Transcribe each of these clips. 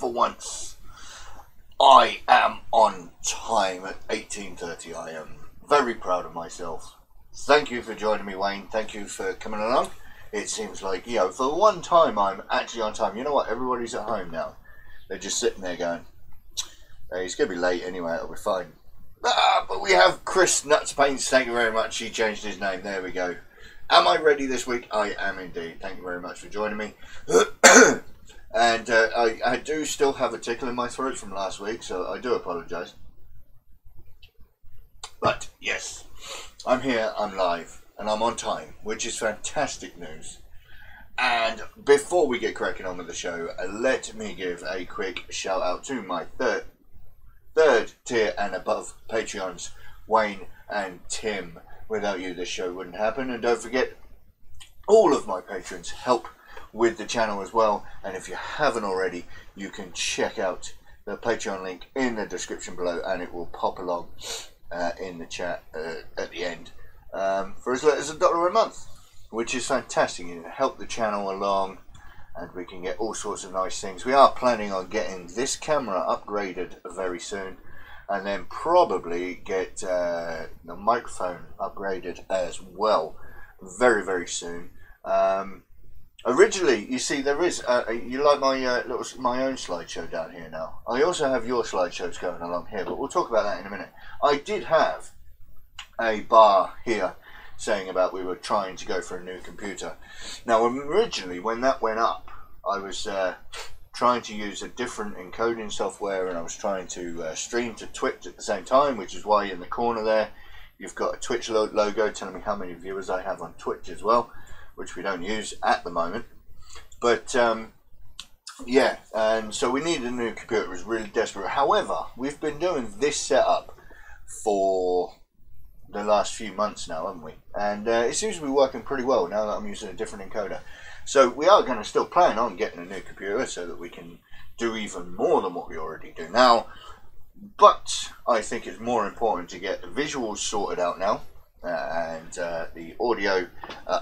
for once, I am on time at 18:30. I am very proud of myself. Thank you for joining me, Wayne. Thank you for coming along. It seems like, for one time I'm actually on time. You know what? Everybody's at home now. They're just sitting there going, hey, he's going to be late anyway, it'll be fine. But we have Chris Nuts Paints. Thank you very much. He changed his name. There we go. Am I ready this week? I am indeed. Thank you very much for joining me. And I do still have a tickle in my throat from last week, so I do apologise. But yes, I'm here, I'm live, and I'm on time, which is fantastic news. And before we get cracking on with the show, let me give a quick shout out to my third tier and above Patreons, Wayne and Tim. Without you, this show wouldn't happen. And don't forget, all of my patrons help with the channel as well. And if you haven't already, you can check out the Patreon link in the description below, and it will pop along in the chat at the end for as little as $1 a month, which is fantastic. You help the channel along, and we can get all sorts of nice things. We are planning on getting this camera upgraded very soon, and then probably get the microphone upgraded as well very, very soon. Originally, you see, there is you like my my own slideshow down here now. I also have your slideshows going along here, but we'll talk about that in a minute. I did have a bar here saying about we were trying to go for a new computer. Now, originally, when that went up, I was trying to use a different encoding software, and I was trying to stream to Twitch at the same time, which is why in the corner there you've got a Twitch logo telling me how many viewers I have on Twitch as well, which we don't use at the moment. But yeah, and so we needed a new computer. It was really desperate. However, we've been doing this setup for the last few months now, haven't we? And it seems to be working pretty well now that I'm using a different encoder. So we are going to still plan on getting a new computer so that we can do even more than what we already do now. But I think it's more important to get the visuals sorted out now, and the audio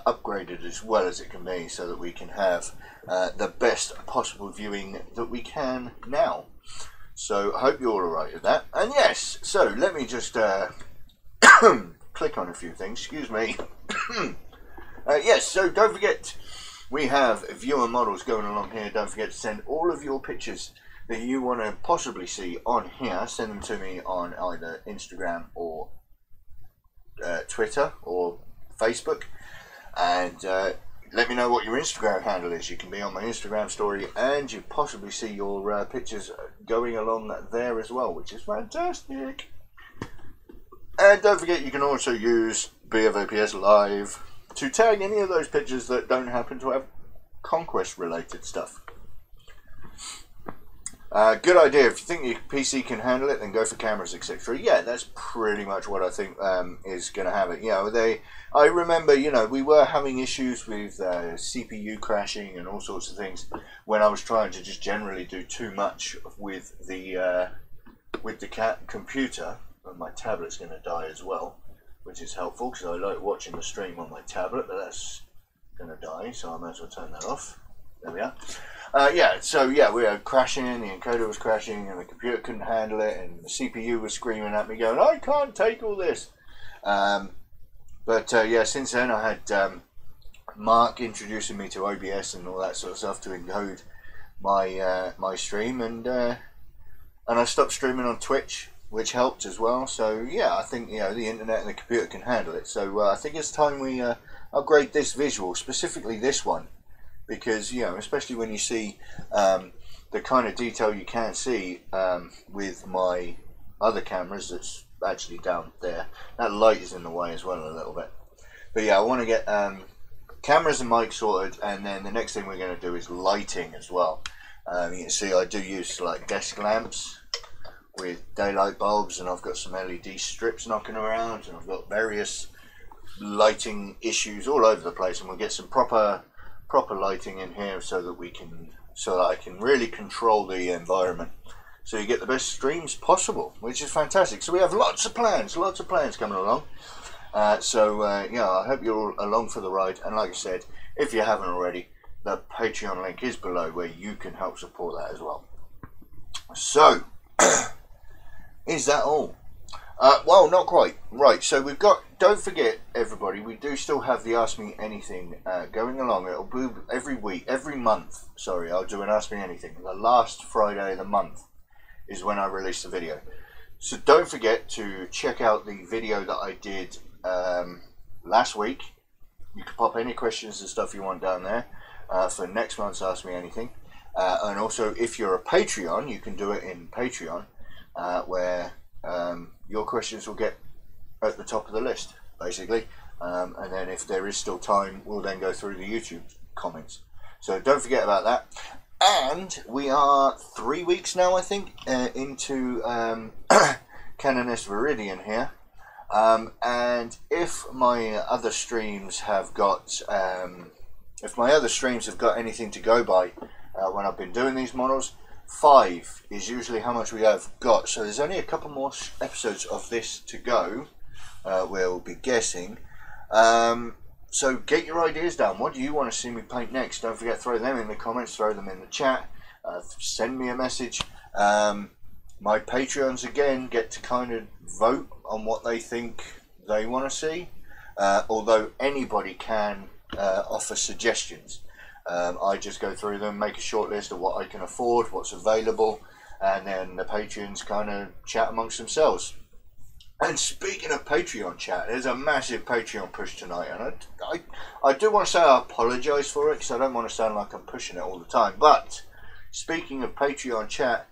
upgraded as well as it can be, so that we can have the best possible viewing that we can now. So I hope you're all alright with that. And yes, so let me just click on a few things, excuse me. Yes, so don't forget, we have viewer models going along here. Don't forget to send all of your pictures that you want to possibly see on here. Send them to me on either Instagram or Twitter or Facebook, and let me know what your Instagram handle is. You can be on my Instagram story, and you possibly see your pictures going along there as well, which is fantastic. And don't forget, you can also use BFOPS Live to tag any of those pictures that don't happen to have conquest related stuff. Good idea. If you think your PC can handle it, then go for cameras, etc. Yeah, that's pretty much what I think is going to have it. I remember, we were having issues with CPU crashing and all sorts of things when I was trying to just generally do too much with the computer. And my tablet's going to die as well, which is helpful because I like watching the stream on my tablet, but that's going to die, so I might as well turn that off. There we are. We were crashing, the encoder was crashing, and the computer couldn't handle it, and the CPU was screaming at me going, I can't take all this. Since then I had Mark introducing me to OBS and all that sort of stuff to encode my my stream, and I stopped streaming on Twitch, which helped as well. So yeah, I think the internet and the computer can handle it. So I think it's time we upgrade this visual, specifically this one, because especially when you see the kind of detail you can see with my other cameras that's actually down there. That light is in the way as well a little bit. But yeah, I want to get cameras and mics sorted, and then the next thing we're going to do is lighting as well. You can see I do use like desk lamps with daylight bulbs, and I've got some LED strips knocking around, and I've got various lighting issues all over the place, and we'll get some proper lighting in here so that I can really control the environment, so you get the best streams possible, which is fantastic. So we have lots of plans coming along. I hope you're all along for the ride, and like I said, if you haven't already, the Patreon link is below where you can help support that as well. So, is that all? Well, not quite. Right, so we've got, don't forget everybody, we do still have the Ask Me Anything going along. It'll be every month, sorry, I'll do an Ask Me Anything. The last Friday of the month is when I release the video. So don't forget to check out the video that I did last week. You can pop any questions and stuff you want down there for next month's Ask Me Anything. And also, if you're a Patreon, you can do it in Patreon, where your questions will get at the top of the list, basically. And then if there is still time, we'll then go through the YouTube comments. So don't forget about that. And we are 3 weeks now, I think, into Canoness Veridyan here. And if my other streams have got anything to go by when I've been doing these models, 5 is usually how much we have got. So there's only a couple more episodes of this to go. We'll be guessing. So get your ideas down. What do you want to see me paint next? Don't forget, throw them in the comments, throw them in the chat, send me a message. My Patreons again get to kind of vote on what they think they want to see, although anybody can offer suggestions. I just go through them, make a short list of what I can afford, what's available, and then the Patreons kind of chat amongst themselves. And speaking of Patreon chat, there's a massive Patreon push tonight, and I do want to say I apologise for it, because I don't want to sound like I'm pushing it all the time. But speaking of Patreon chat,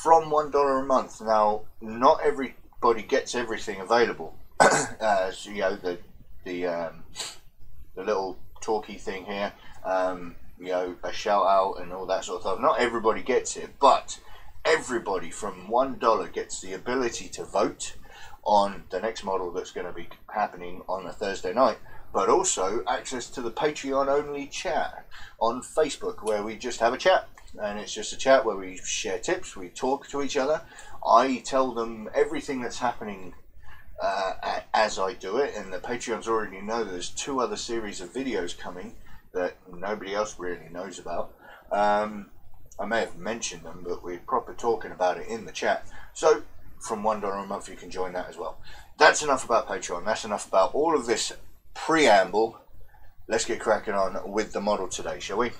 from $1 a month, now not everybody gets everything available. As you know, the little talky thing here, you know, a shout out and all that sort of stuff. Not everybody gets it, but everybody from $1 gets the ability to vote on the next model that's going to be happening on a Thursday night, but also access to the Patreon only chat on Facebook, where we just have a chat, and it's just a chat where we share tips, we talk to each other. I tell them everything that's happening as I do it, and the Patreons already know there's 2 other series of videos coming that nobody else really knows about. I may have mentioned them, but we're proper talking about it in the chat. So from $1 a month you can join that as well. That's enough about Patreon. That's enough about all of this preamble. Let's get cracking on with the model today, shall we?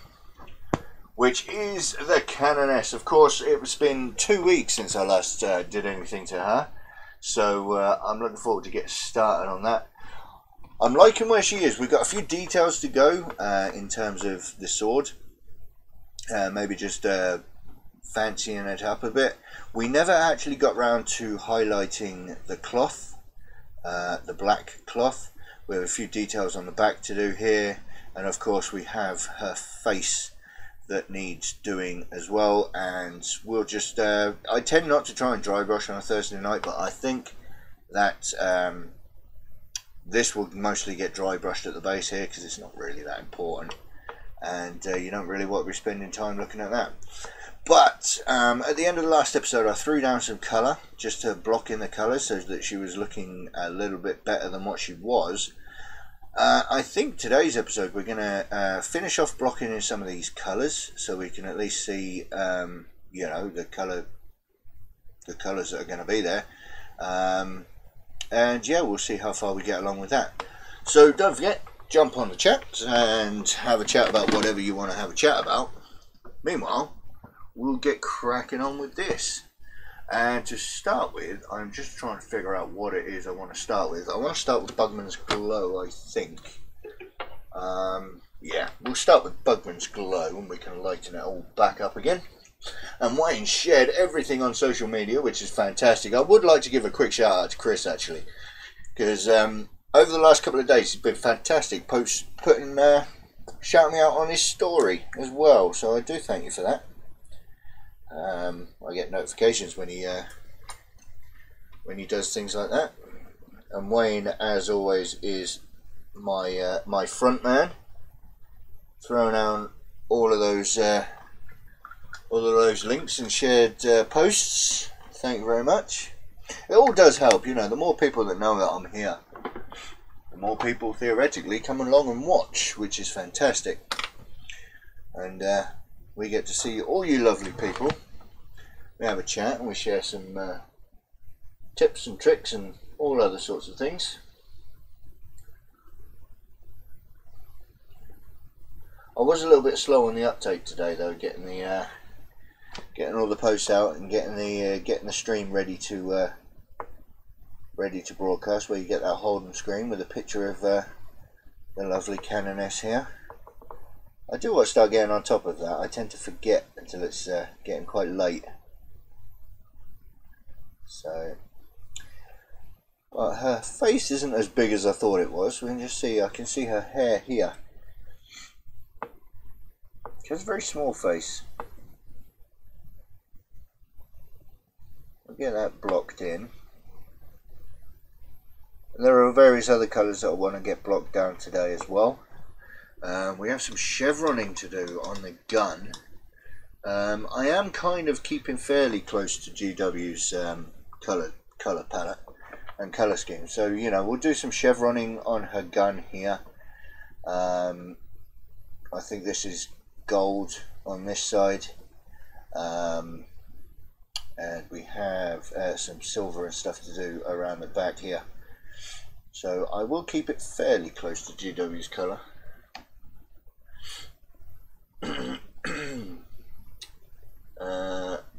Which is the Canoness. Of course, it's been 2 weeks since I last did anything to her, so I'm looking forward to get started on that. I'm liking where she is. We've got a few details to go in terms of the sword. Maybe just fancying it up a bit. We never actually got round to highlighting the cloth, the black cloth. We have a few details on the back to do here, and of course we have her face that needs doing as well. And we'll just I tend not to try and dry brush on a Thursday night, but I think that this will mostly get dry brushed at the base here, because it's not really that important, and you don't really want to be spending time looking at that. But at the end of the last episode, I threw down some colour just to block in the colours, so that she was looking a little bit better than what she was. I think today's episode we're going to finish off blocking in some of these colours, so we can at least see you know, the colours that are going to be there. And yeah, we'll see how far we get along with that. So don't forget, jump on the chat and have a chat about whatever you want to have a chat about. Meanwhile, we'll get cracking on with this. And to start with, I'm just trying to figure out what it is I want to start with. I want to start with Bugman's Glow, I think. Yeah, we'll start with Bugman's Glow, and we can lighten it all back up again. And Wayne shared everything on social media, which is fantastic. I would like to give a quick shout out to Chris, actually, because over the last couple of days he's been fantastic, shouting me out on his story as well, so I do thank you for that. I get notifications when he does things like that. And Wayne, as always, is my my front man, throwing out all of those links and shared posts. Thank you very much. It all does help, you know. The more people that know that I'm here, the more people theoretically come along and watch, which is fantastic. And we get to see all you lovely people we have a chat and we share some tips and tricks and all other sorts of things. I was a little bit slow on the uptake today though, getting all the posts out and getting the stream ready to broadcast, where you get that Holden screen with a picture of the lovely Canoness here. I do want to start getting on top of that. I tend to forget until it's getting quite late. So, but her face isn't as big as I thought it was. We can just see, I can see her hair here. She has a very small face. I'll get that blocked in. And there are various other colours that I want to get blocked down today as well. We have some chevroning to do on the gun. I am kind of keeping fairly close to GW's colour palette and colour scheme. So, you know, we'll do some chevroning on her gun here. I think this is gold on this side. And we have some silver and stuff to do around the back here. So I will keep it fairly close to GW's colour.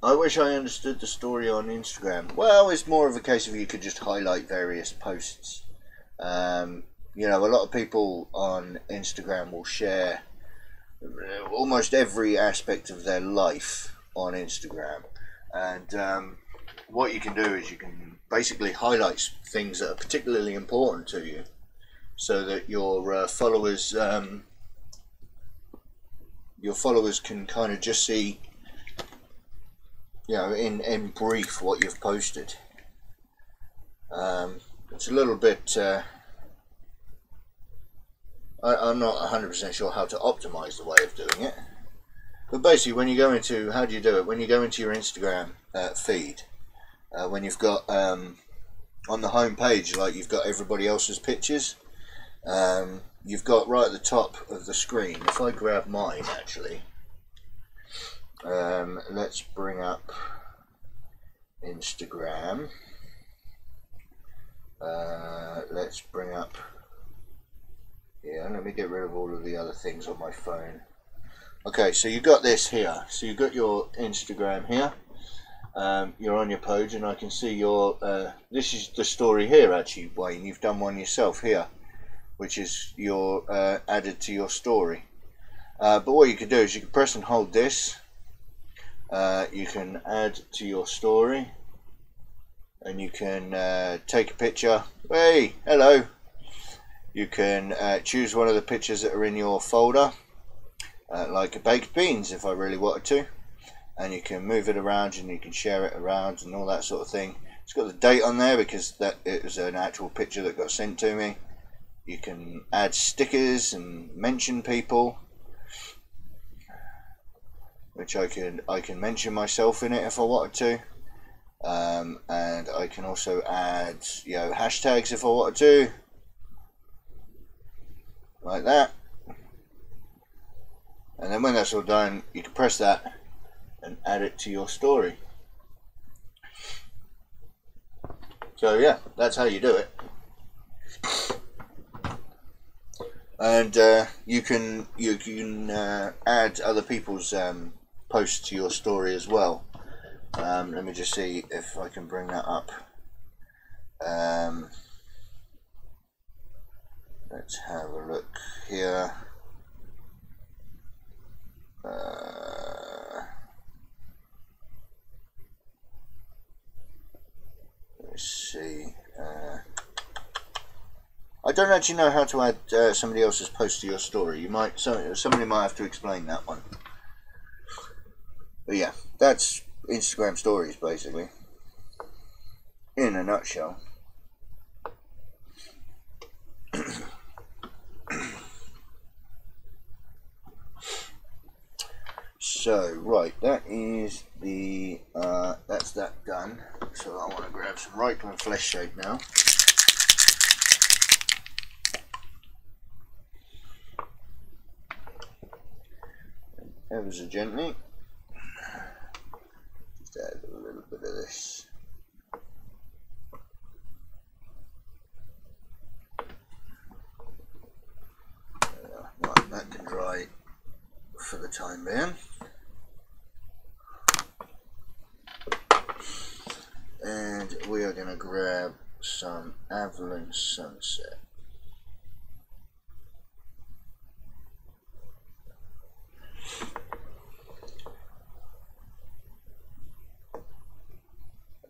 I wish I understood the story on Instagram. Well, it's more of a case of you could just highlight various posts. You know, a lot of people on Instagram will share almost every aspect of their life on Instagram. And what you can do is you can basically highlight things that are particularly important to you, so that your followers can kind of just see, you know, in brief what you've posted. It's a little bit I'm not 100% sure how to optimize the way of doing it, but basically when you go into, how do you do it? When you go into your Instagram feed, when you've got on the home page, like you've got everybody else's pictures, you've got right at the top of the screen, if I grab mine actually, let's bring up Instagram, let's bring up, yeah, let me get rid of all of the other things on my phone. Okay, so you've got this here, so you've got your Instagram here. You're on your page, and I can see your this is the story here actually, Wayne. You've done one yourself here, which is your added to your story. But what you can do is you can press and hold this. You can add to your story, and you can take a picture. Hey, hello. You can choose one of the pictures that are in your folder, like baked beans if I really wanted to. And you can move it around and you can share it around and all that sort of thing. It's got the date on there because it was an actual picture that got sent to me. You can add stickers and mention people, which I can mention myself in it if I wanted to. And I can also add, you know, hashtags if I wanted to, like that. And then when that's all done, you can press that and add it to your story. So yeah, that's how you do it. And you can add other people's posts to your story as well. Let me just see if I can bring that up. Let's have a look here. Let's see. I don't actually know how to add somebody else's post to your story. You might, somebody might have to explain that one. But yeah, that's Instagram stories basically, in a nutshell. So right, that is the that's that done. So I want to grab some Reichman flesh shade now. Ever so gently, just add a dry for the time being. And we are going to grab some Avalon Sunset.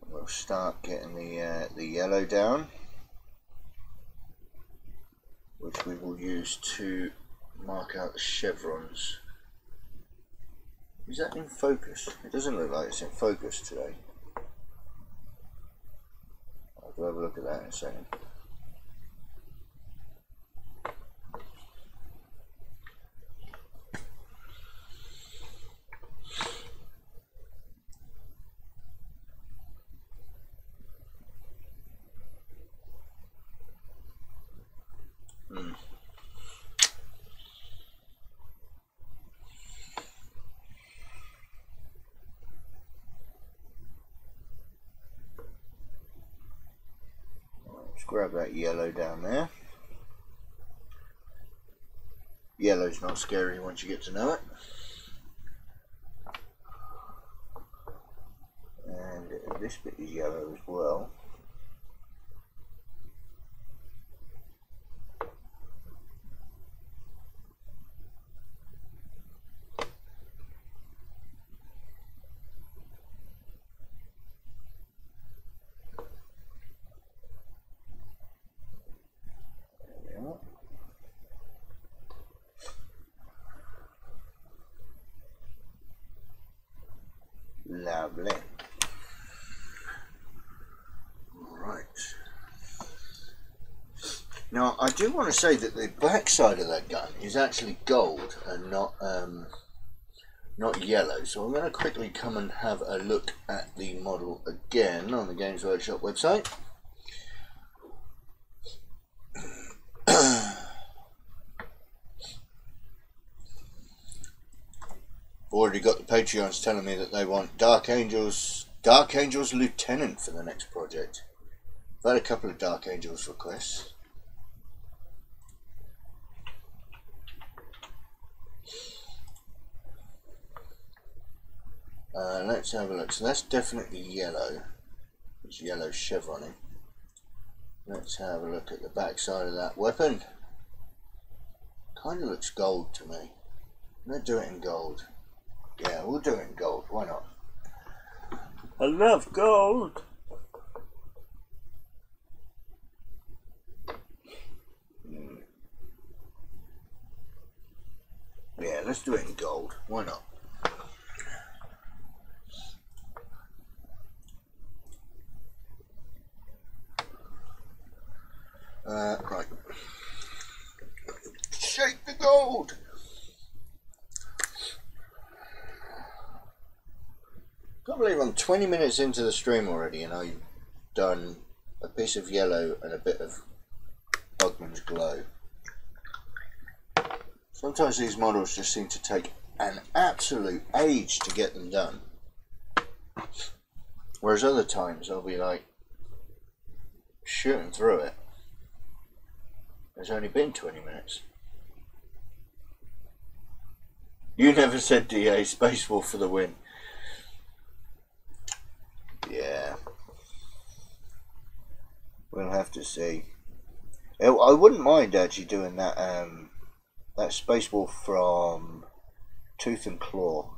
We'll start getting the yellow down, which we will use to mark out the chevrons. Is that in focus? It doesn't look like it's in focus today. I'll have a look at that in a second. Let's grab that yellow down there. Yellow's not scary once you get to know it. And this bit is yellow as well. Lovely. Right. Now I do want to say that the back side of that gun is actually gold and not yellow. So I'm going to quickly come and have a look at the model again on the Games Workshop website. Already got the Patreons telling me that they want Dark Angels Lieutenant for the next project. I've had a couple of Dark Angels requests. Let's have a look. So that's definitely yellow. There's yellow chevroning. Let's have a look at the back side of that weapon. Kind of looks gold to me. Let's do it in gold. Yeah, we'll do it in gold. Why not? I love gold. Yeah, let's do it in gold. Why not? Right. Shake the gold. I can't believe I'm 20 minutes into the stream already and I've done a piece of yellow and a bit of Bugman's Glow. Sometimes these models just seem to take an absolute age to get them done. Whereas other times I'll be like shooting through it. It's only been 20 minutes. You never said DA, Space Wolf for the win. Yeah. We'll have to see. I wouldn't mind actually doing that that Space Wolf from Tooth and Claw.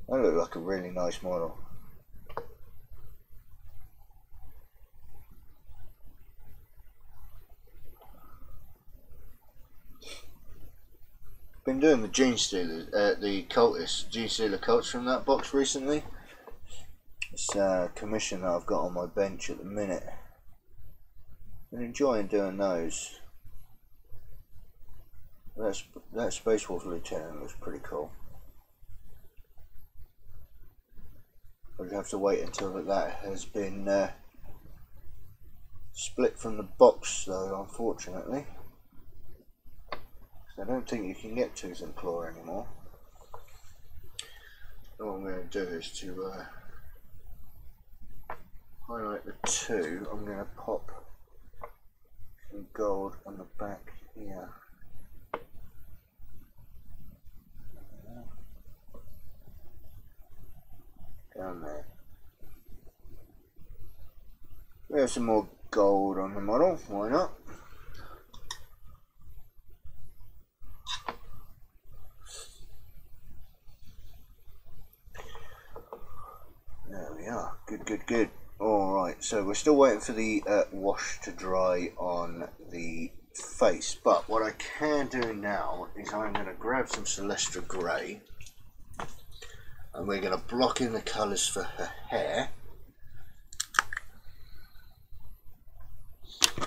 That looked like a really nice model. Been doing the Gene Stealer, the Cultist, Gene Stealer Cults from that box recently. It's a commission that I've got on my bench at the minute. Been enjoying doing those. That Space Wolf Lieutenant looks pretty cool. I'll have to wait until that has been split from the box though, unfortunately. I don't think you can get Tooth and Claw anymore. What I'm going to do is to highlight the two. I'm going to pop some gold on the back here. down there. We have some more gold on the model, why not? There we are, good. Alright, so we're still waiting for the wash to dry on the face, but what I can do now is I'm going to grab some Celestra Grey and we're going to block in the colours for her hair. So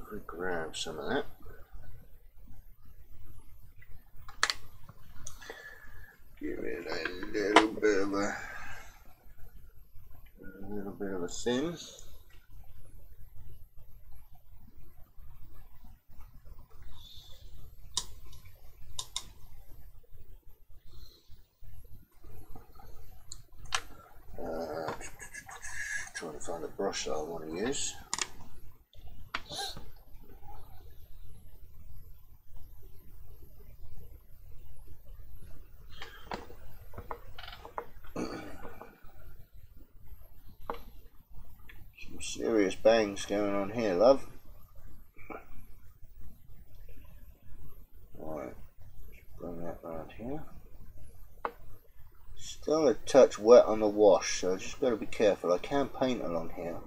if we grab some of that, give it a little bit of a thin. Trying to find a brush that I want to use. Some serious bangs going on here, love. Right, let's bring that round here. Still a touch wet on the wash, so I just got to be careful. I can paint along here,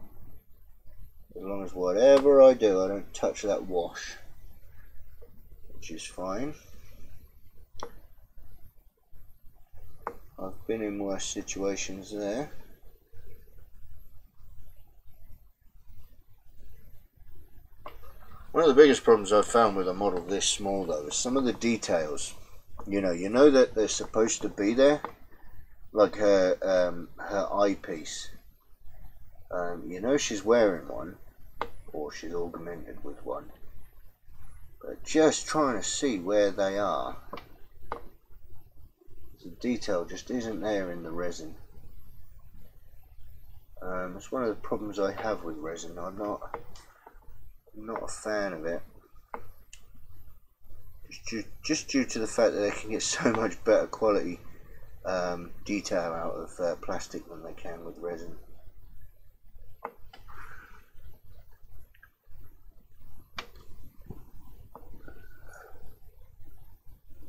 as long as whatever I do, I don't touch that wash, which is fine. I've been in worse situations there. One of the biggest problems I've found with a model this small though is some of the details. You know that they're supposed to be there, like her eyepiece. You know she's wearing one, or she's augmented with one, but just trying to see where they are, the detail just isn't there in the resin. It's one of the problems I have with resin. I'm not a fan of it, just due to the fact that they can get so much better quality detail out of plastic than they can with resin.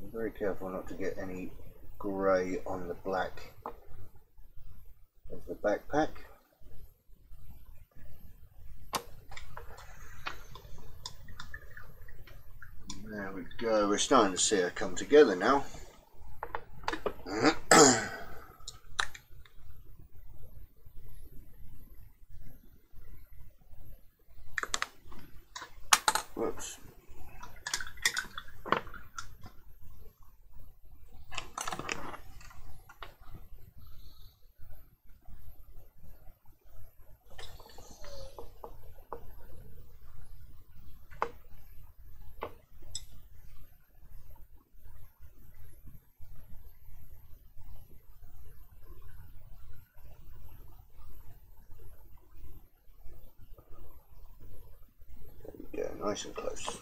I'm very careful not to get any grey on the black of the backpack. There we go, we're starting to see her come together now. Whoops. There we go, nice and close.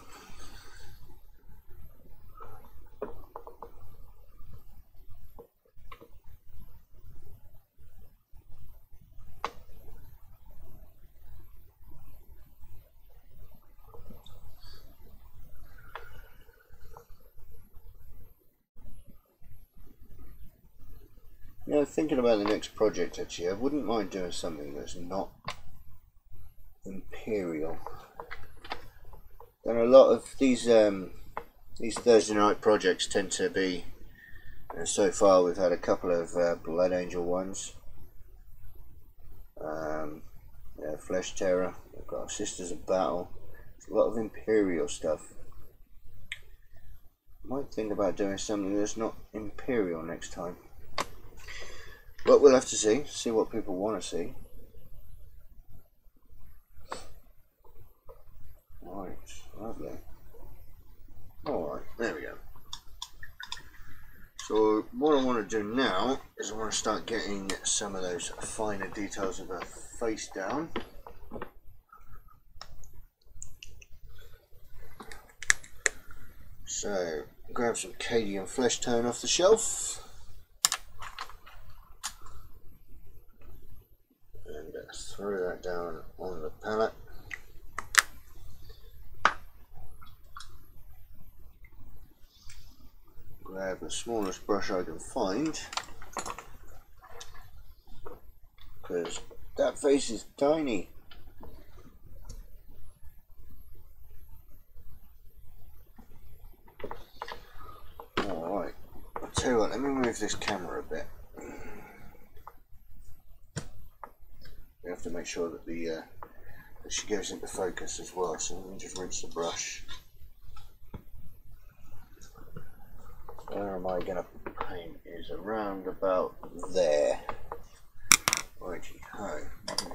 You know, thinking about the next project actually, I wouldn't mind doing something that's not imperial. And a lot of these Thursday night projects tend to be, so far we've had a couple of Blood Angel ones, Flesh Terror, we've got Sisters of Battle, it's a lot of imperial stuff. Might think about doing something that's not imperial next time. But we'll have to see what people want to see. Right, lovely. Alright, there we go. So what I want to do now is I want to start getting some of those finer details of her face down. So grab some Cadian Flesh Tone off the shelf. down on the palette. Grab the smallest brush I can find, because that face is tiny. Alright, I'll tell you what, let me move this camera a bit. We have to make sure that that she goes into focus as well, so let me just rinse the brush. Where am I going to paint? Is around about there. Righty ho.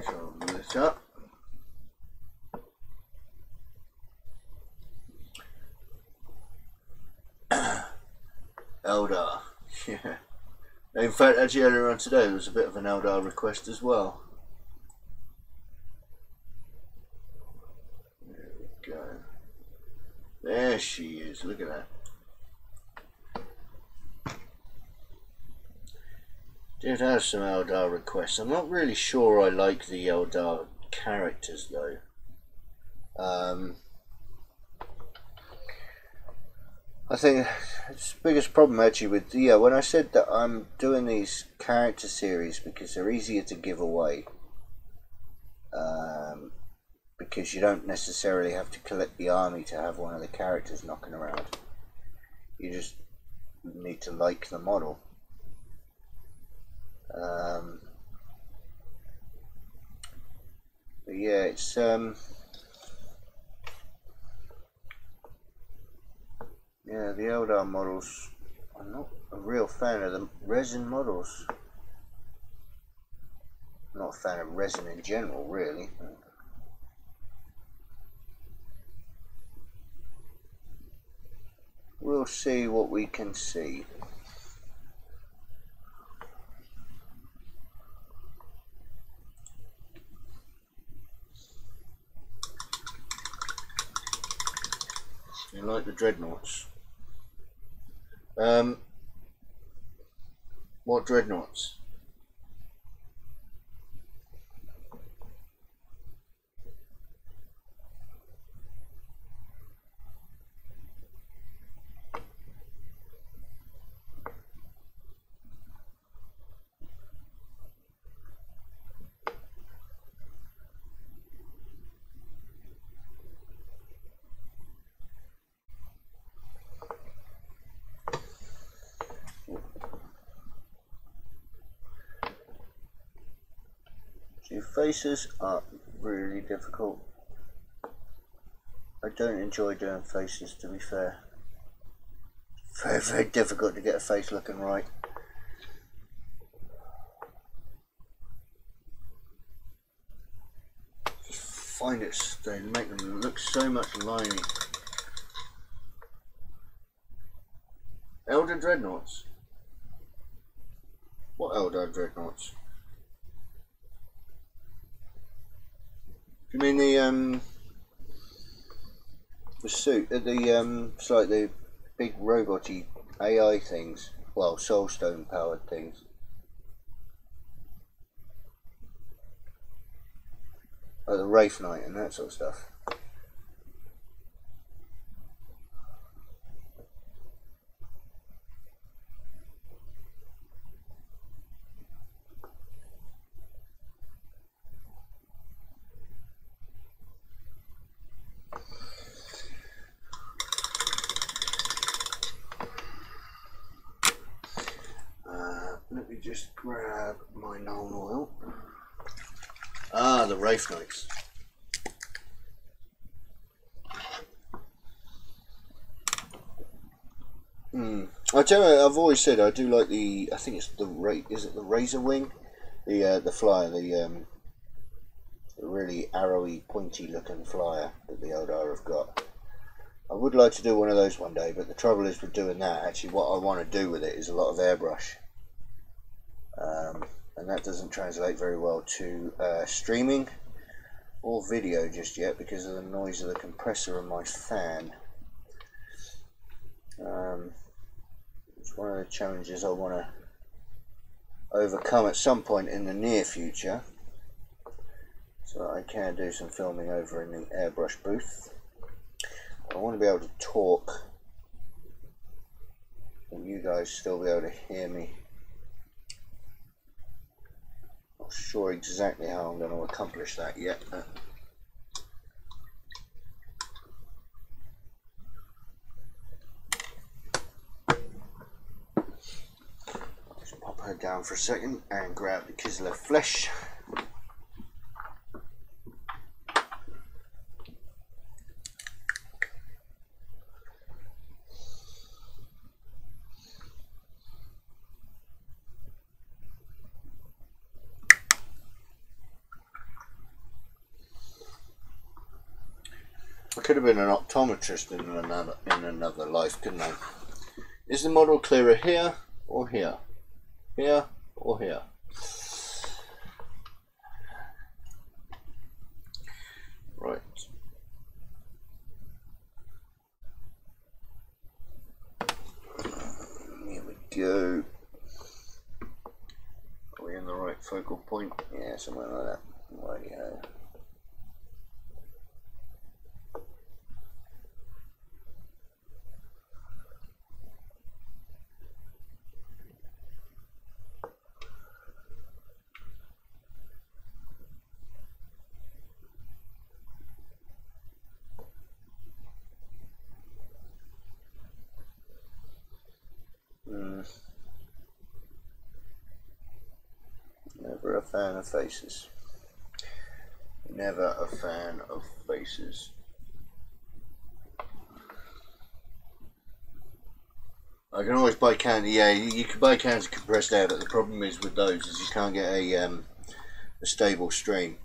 So I'll this up. Eldar. Yeah. In fact, actually earlier on today there was a bit of an Eldar request as well. There we go. There she is. Look at that. Did have some Eldar requests. I'm not really sure I like the Eldar characters though. I think it's the biggest problem actually with when I said that I'm doing these character series because they're easier to give away. Because you don't necessarily have to collect the army to have one of the characters knocking around. You just need to like the model. But yeah, it's yeah, the Eldar models, I'm not a real fan of the resin models. I'm not a fan of resin in general, really. We'll see what we can see. You like the dreadnoughts? What dreadnoughts? Your faces are really difficult. I don't enjoy doing faces, to be fair. Very, very difficult to get a face looking right. Just find it, they make them look so much lining. Elder Dreadnoughts? What Elder Dreadnoughts? You mean the suit, it's like the big roboty AI things, well, soulstone powered things. Like the Wraith Knight and that sort of stuff. Let me just grab my Nuln Oil. Ah, the Wraith Knights. I tell you, I've always said I do like the. I think it's the is it the Razor Wing, the flyer, the really arrowy, pointy looking flyer that the Eldar have got. I would like to do one of those one day, but the trouble is with doing that. Actually, what I want to do with it is a lot of airbrush. And that doesn't translate very well to streaming or video just yet because of the noise of the compressor and my fan. It's one of the challenges I want to overcome at some point in the near future. so I can do some filming over in the airbrush booth. I want to be able to talk and you guys still be able to hear me. Not sure exactly how I'm going to accomplish that yet, but just pop her down for a second and grab the Kislev flesh. I could have been an optometrist in another life, couldn't I? Is the model clearer here or here? Here or here? Right. Here we go. Are we in the right focal point? Yeah, somewhere like that. Rightio. Never a fan of faces. Never a fan of faces. I can always buy cans. Yeah, you can buy cans of compressed air, but the problem is with those is you can't get a stable stream.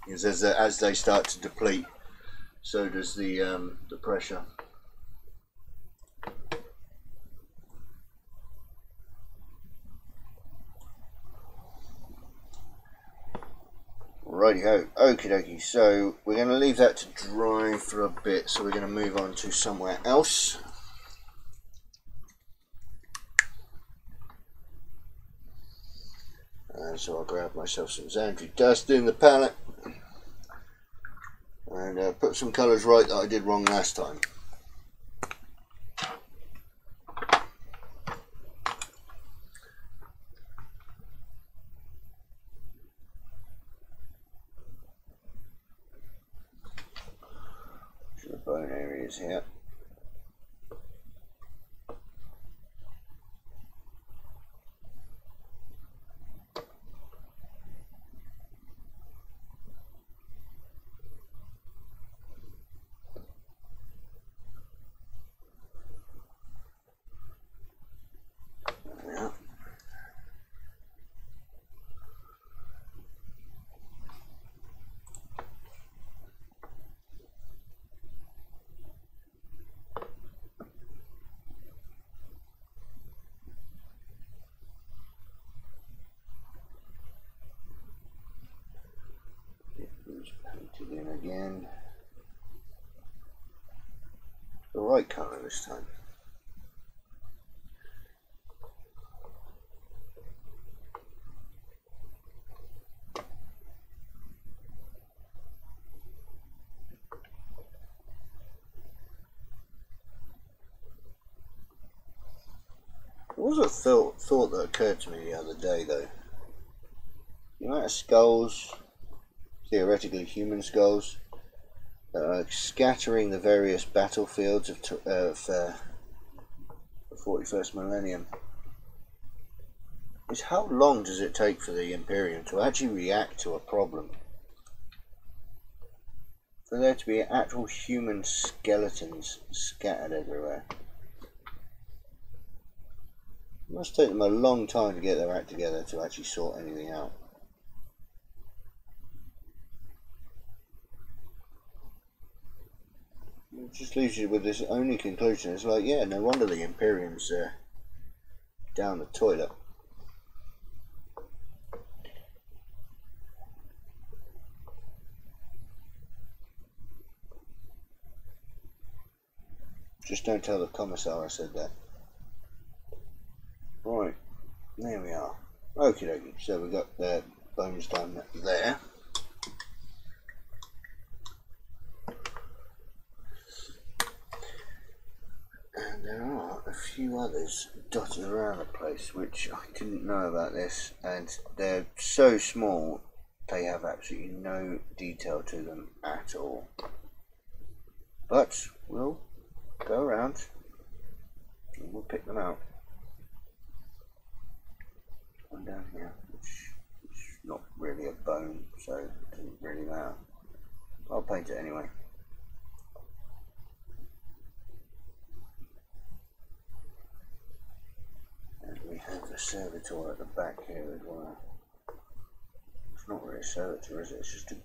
Because as they start to deplete, so does the pressure. Righty-ho, okie dokie, so we're going to leave that to dry for a bit, so we're going to move on to somewhere else. And so I'll grab myself some Xandri dust in the palette and put some colours right that I did wrong last time. The bone areas here. Yeah. Painted in again. The right colour this time. There was a thought that occurred to me the other day though. The amount of skulls, theoretically human skulls, that are scattering the various battlefields of the 41st millennium, is how long does it take for the Imperium to actually react to a problem? For there to be actual human skeletons scattered everywhere. It must take them a long time to get their act together to actually sort anything out. It just leaves you with this only conclusion. It's like, yeah, no wonder the Imperium's down the toilet. Just don't tell the Commissar I said that. Right, there we are. Okie dokie, so we've got the bones done there. few others dotted around the place which I didn't know about this, and they're so small they have absolutely no detail to them at all. But we'll go around and we'll pick them out. One down here, which is not really a bone, so it doesn't really matter. I'll paint it anyway. And we have the servitor at the back here as well. It's not really a servitor, is it? It's just a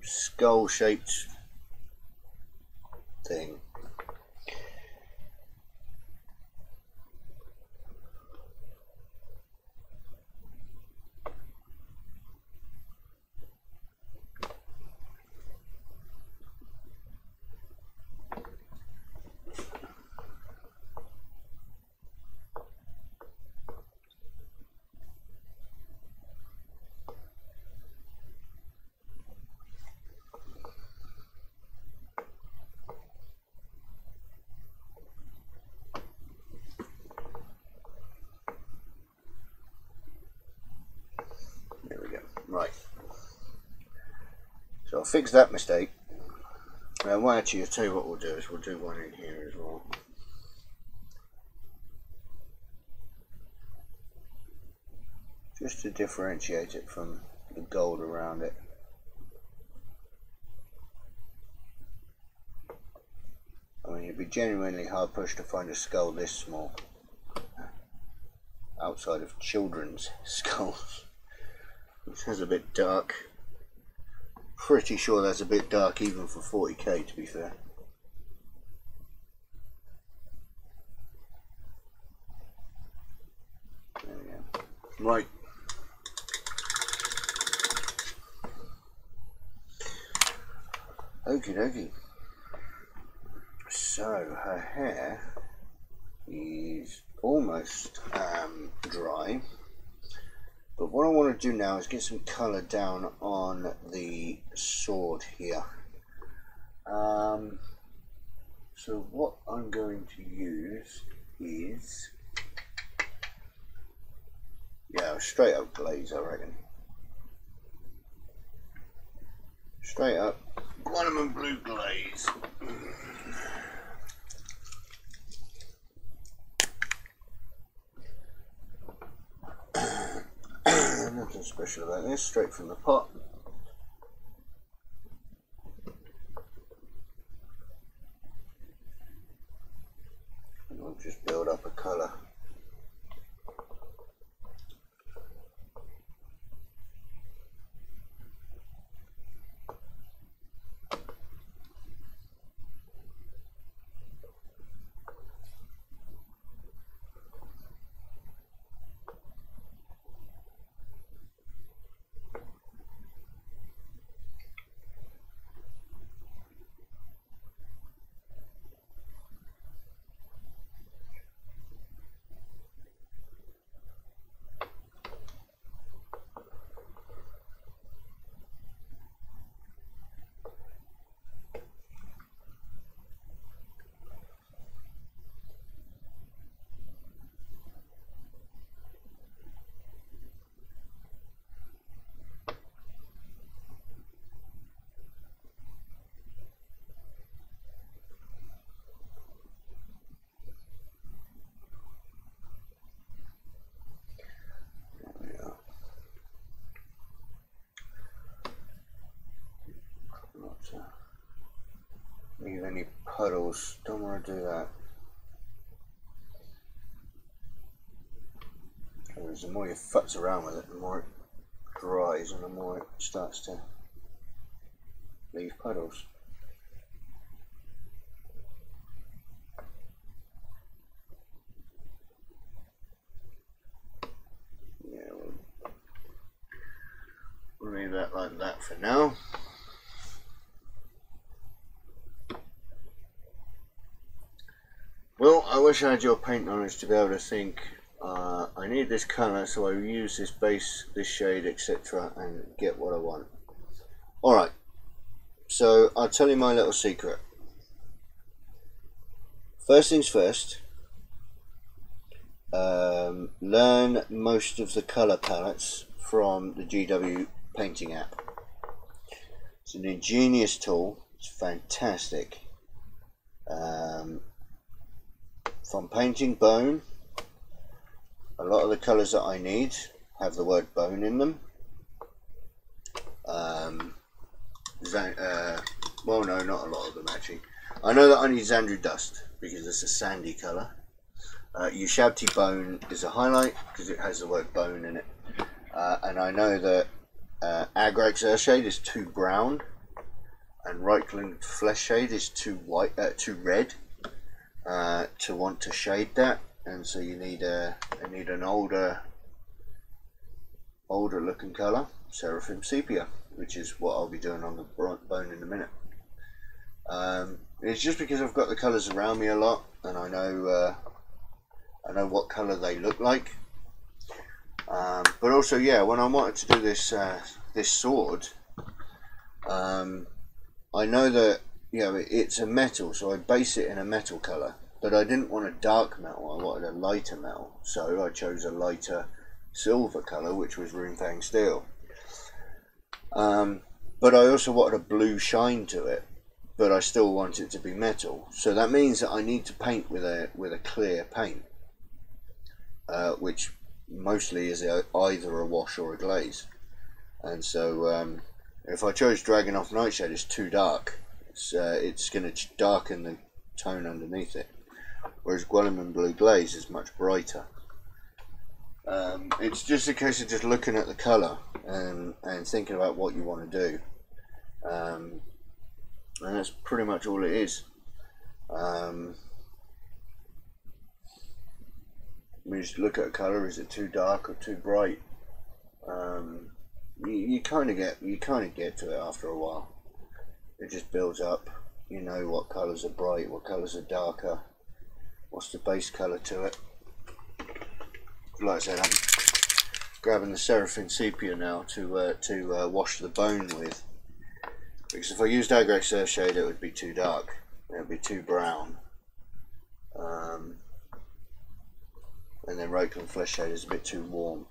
skull-shaped thing. There we go. Right. So I'll fix that mistake. Well, actually, I'll tell you what we'll do is we'll do one in here as well. Just to differentiate it from the gold around it. I mean, you'd be genuinely hard pushed to find a skull this small outside of children's skulls. This is a bit dark. Pretty sure that's a bit dark even for 40k, to be fair. There we go. Right. Okie dokie. So her hair is almost dry, but what I want to do now is get some colour down on the sword here. So what I'm going to use is, yeah, straight up glaze, I reckon. Straight up Guanimum blue glaze. Nothing special about this, straight from the pot. And we'll just build up a colour. Leave any puddles, don't want to do that. Because the more you futz around with it, the more it dries and the more it starts to leave puddles. Yeah, we'll leave that like that for now. Well, I wish I had your paint knowledge to be able to think, I need this colour, so I use this base, this shade, etc. and get what I want. Alright, so I'll tell you my little secret. First things first, learn most of the color palettes from the GW painting app. It's an ingenious tool. It's fantastic. From painting bone, a lot of the colors that I need have the word bone in them. Well, no, not a lot of them actually. I know that I need Xandru Dust because it's a sandy color. Ushabti Bone is a highlight because it has the word bone in it. And I know that Agrax Earthshade is too brown, and Reichland Flesh Shade is too white, too red to want to shade that. And so you need an older looking color, Seraphim Sepia, which is what I'll be doing on the bone in a minute. It's just because I've got the colors around me a lot, and I know what color they look like. But also, yeah, when I wanted to do this this sword, I know that, you know, it's a metal, so I base it in a metal color. But I didn't want a dark metal, I wanted a lighter metal, so I chose a lighter silver color, which was Runefang Steel. But I also wanted a blue shine to it, but I still want it to be metal. So that means that I need to paint with a clear paint, which mostly is either a wash or a glaze. And so if I chose Dragonoff Nightshade, it's too dark. It's going to darken the tone underneath it, whereas Guilliman Blue Glaze is much brighter. It's just a case of just looking at the colour and thinking about what you want to do, and that's pretty much all it is. We just look at a colour: is it too dark or too bright? You kind of get to it after a while. It just builds up. You know what colours are bright, what colours are darker, what's the base colour to it. Like I said, I'm grabbing the Seraphim Sepia now to wash the bone with, because if I used Agrax Earthshade it would be too dark, it would be too brown, and then Reichland Flesh Shade is a bit too warm.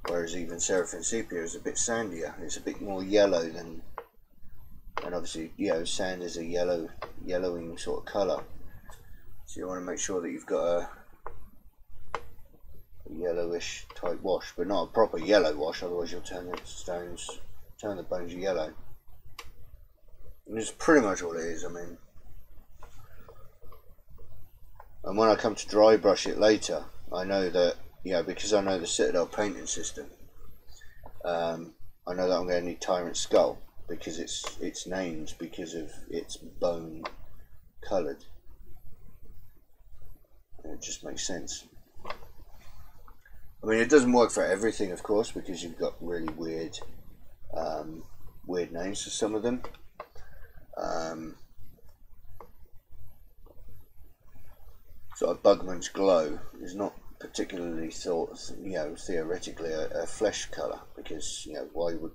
Whereas even Seraphim Sepia is a bit sandier, it's a bit more yellow than, and obviously, you know, sand is a yellowing sort of colour, so you want to make sure that you've got a yellowish type wash, but not a proper yellow wash, otherwise you'll turn the bones yellow. And it's pretty much all it is. I mean, and when I come to dry brush it later, I know that, you know, because I know the Citadel painting system, I know that I'm going to need Tyrant Skull, because it's named because of its bone coloured. It just makes sense. I mean, it doesn't work for everything, of course, because you've got really weird names for some of them. Sort of Bugman's Glow is not particularly theoretically a flesh colour, because, you know, why would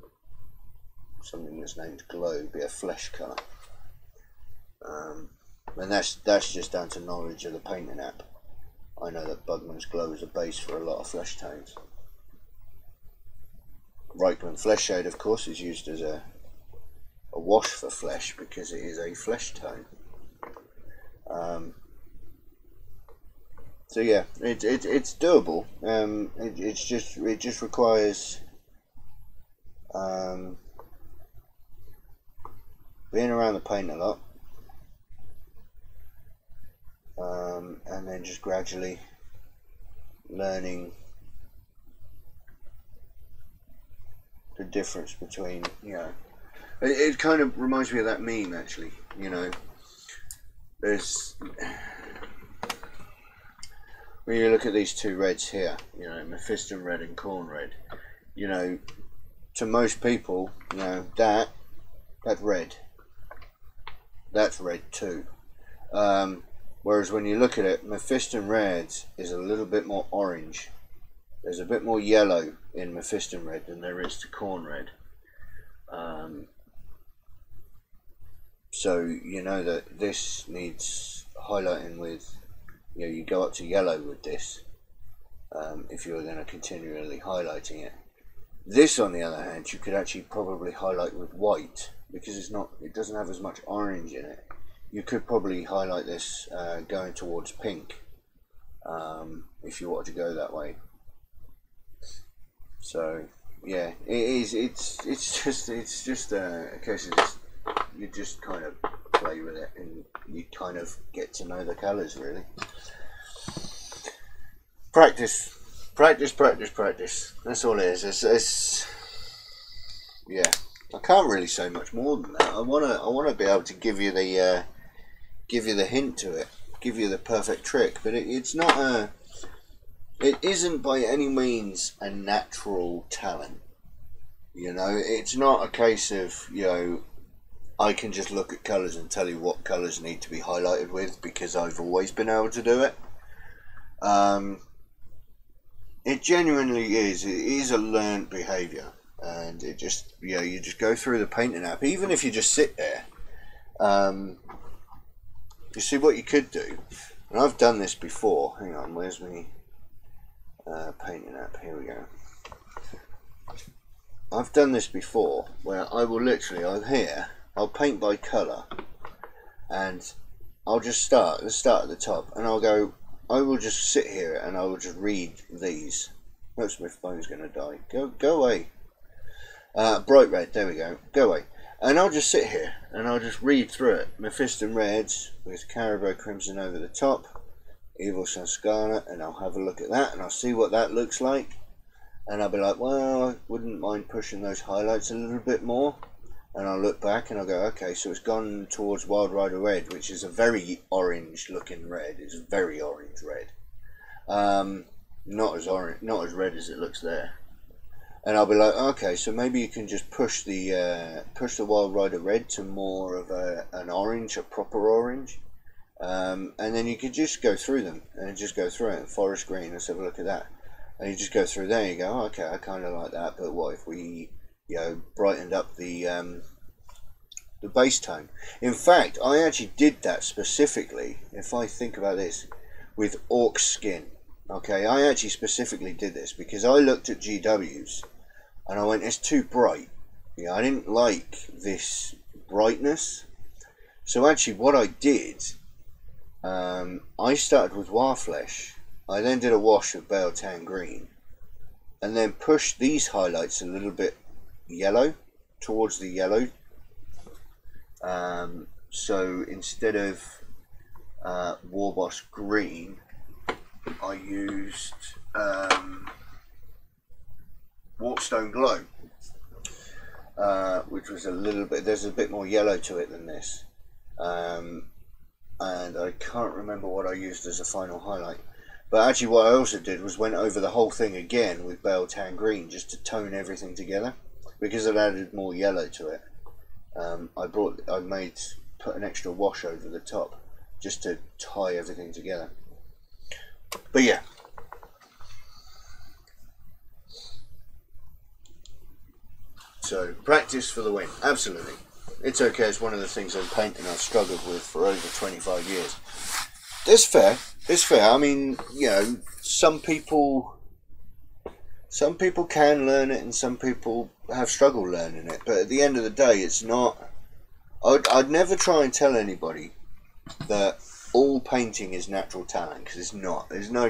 something that's named Glow be a flesh colour? And that's just down to knowledge of the painting app. I know that Bugman's Glow is a base for a lot of flesh tones. Reichland Flesh Shade, of course, is used as a wash for flesh because it is a flesh tone. So yeah, it's doable. It just requires being around the paint a lot, and then just gradually learning the difference between, you know, it kind of reminds me of that meme, actually. You know, there's, when you look at these two reds here, you know, Mephiston Red and Corn Red, you know, to most people, you know, that red, that's red too. Whereas when you look at it, Mephiston Red is a little bit more orange. There's a bit more yellow in Mephiston Red than there is to Corn Red. So you know that this needs highlighting with, you go up to yellow with this, if you're going to continually highlighting it. This, on the other hand, you could actually probably highlight with white, because it doesn't have as much orange in it. You could probably highlight this going towards pink, if you wanted to go that way. So yeah, it's just a case of you just kind of play with it, and you kind of get to know the colours, really. Practice. That's all it is. Yeah. I can't really say much more than that. I wanna be able to give you the hint to it, give you the perfect trick, but it isn't by any means a natural talent. It's not a case of I can just look at colours and tell you what colours need to be highlighted with, because I've always been able to do it. It genuinely is. It is a learned behaviour, and it just you just go through the painting app. Even if you just sit there, you see what you could do. And I've done this before. Hang on, where's my painting app? Here we go. I've done this before, where I will literally, I'll paint by colour, and I'll just let's start at the top, and I will just sit here and I will just read these. Oops, my phone's going to die. Go away. Bright red, there we go. Go away. And I'll just sit here and I'll just read through it. Mephiston reds with Caribou crimson over the top. Evil Sun Scarlet, and I'll have a look at that and I'll see what that looks like. And I'll be like, well, I wouldn't mind pushing those highlights a little bit more. And I'll look back and I'll go, okay, so it's gone towards Wild Rider Red, which is a very orange looking red. It's a very orange red. Not as red as it looks there. And I'll be like, okay, so maybe you can just push the Wild Rider Red to more of an orange, a proper orange. And then you could just go through them and just go through it. Forest green, let's have a look at that. And you just go through there and you go, oh, okay, I kind of like that, but what if we brightened up the base tone? In fact, I actually did that specifically, if I think about this, with Orc Skin. Okay, I actually specifically did this because I looked at GWs and I went, it's too bright. I didn't like this brightness. So actually what I did, I started with Warflesh. I then did a wash of Bale Tan Green and then pushed these highlights a little bit yellow, towards the yellow. So instead of Warboss Green, I used Warpstone Glow, which was there's a bit more yellow to it than this. And I can't remember what I used as a final highlight. But actually what I also did was went over the whole thing again with Bale Tan Green, just to tone everything together, because it added more yellow to it. I put an extra wash over the top just to tie everything together. But yeah. So practice for the win. Absolutely. It's okay. It's one of the things in painting I've struggled with for over 25 years. It's fair. It's fair. I mean, some people can learn it and some people have struggled learning it. But at the end of the day, it's not... I'd never try and tell anybody that all painting is natural talent, because it's not. There's no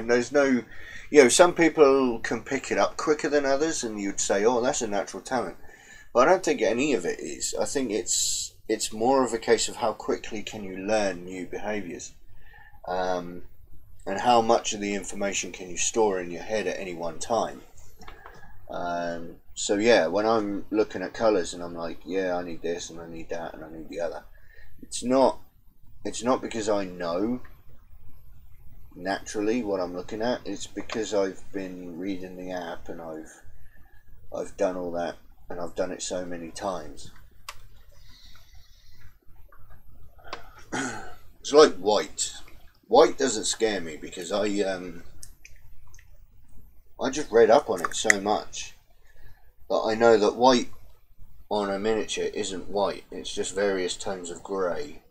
some people can pick it up quicker than others and you'd say, oh, that's a natural talent. But I don't think any of it is. I think it's more of a case of how quickly can you learn new behaviours, and how much of the information can you store in your head at any one time. So yeah, when I'm looking at colours and I'm like, yeah, I need this and I need that and I need the other, it's not because I know naturally what I'm looking at. It's because I've been reading the app and I've done all that, and I've done it so many times. It's like white. White doesn't scare me because I just read up on it so much that I know that white on a miniature isn't white, it's just various tones of grey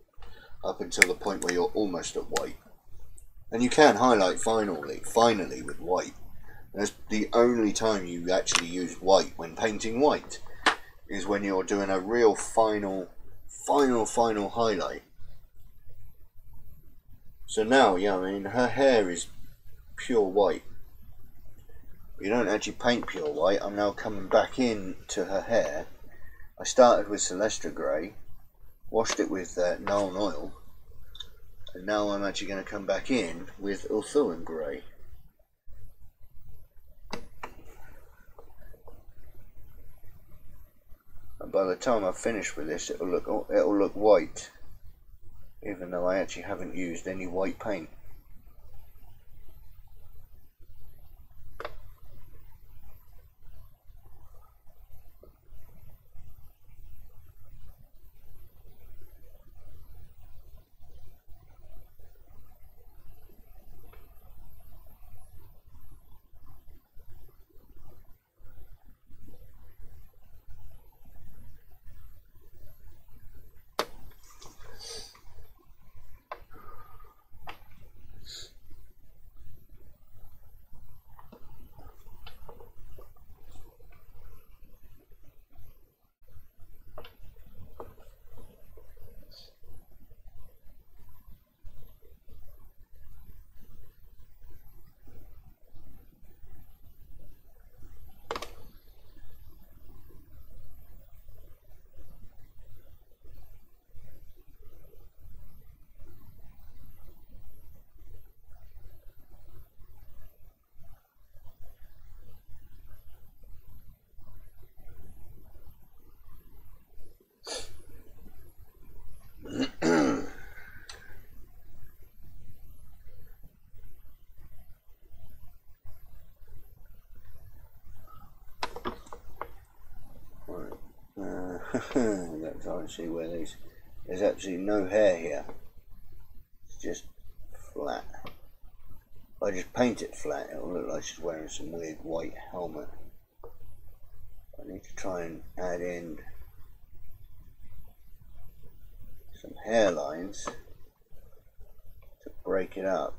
up until the point where you're almost at white. And you can highlight finally with white. That's the only time you actually use white when painting white, is when you're doing a real final highlight. So now, yeah, I mean, her hair is pure white. You don't actually paint pure white. I'm now coming back in to her hair. I started with Celestra Grey, washed it with Nuln Oil, and now I'm actually going to come back in with Ulthuan Grey. And by the time I've finished with this, it'll look white, even though I actually haven't used any white paint. Let's try and see where there's absolutely no hair here. It's just flat. If I just paint it flat, it'll look like she's wearing some weird white helmet. I need to try and add in some hairlines to break it up.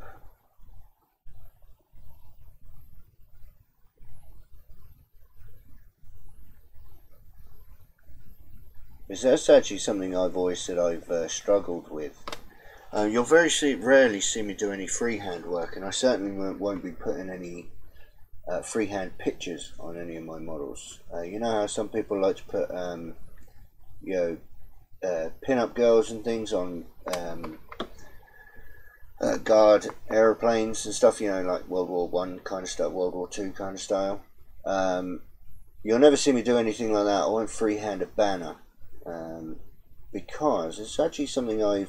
Because that's actually something I've always said I've struggled with. You'll very rarely see me do any freehand work, and I certainly won't be putting any freehand pictures on any of my models. You know how some people like to put pin-up girls and things on guard aeroplanes and stuff, you know, like World War I kind of stuff, World War II kind of style. You'll never see me do anything like that. I won't freehand a banner. Because it's actually something I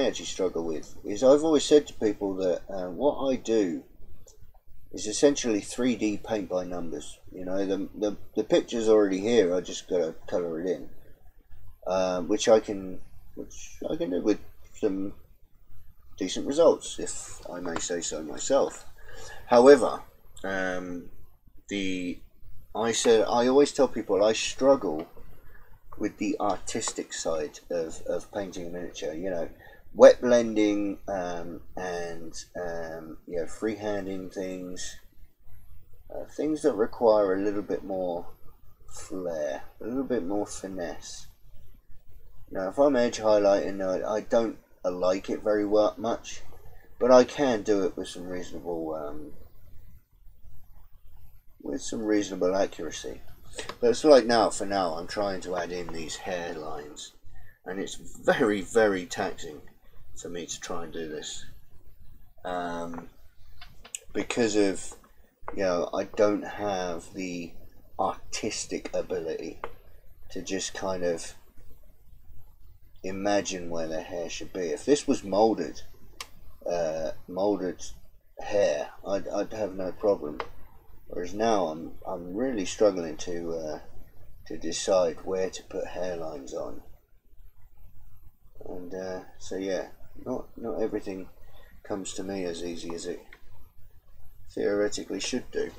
actually struggle with. Is I've always said to people that what I do is essentially 3D paint by numbers. You know, the picture's already here. I just got to colour it in, which I can do with some decent results, if I may say so myself. However, I always tell people I struggle with the artistic side of painting a miniature, you know, wet blending and you know, freehanding things, things that require a little bit more flair, a little bit more finesse. Now, if I'm edge highlighting, I don't like it very much, but I can do it with some reasonable accuracy. But it's like for now I'm trying to add in these hairlines, and it's very, very taxing for me to try and do this, because of, you know, I don't have the artistic ability to just kind of imagine where the hair should be. If this was molded hair, I'd have no problem. Whereas now I'm really struggling to decide where to put hairlines on, and so yeah, not everything comes to me as easy as it theoretically should do.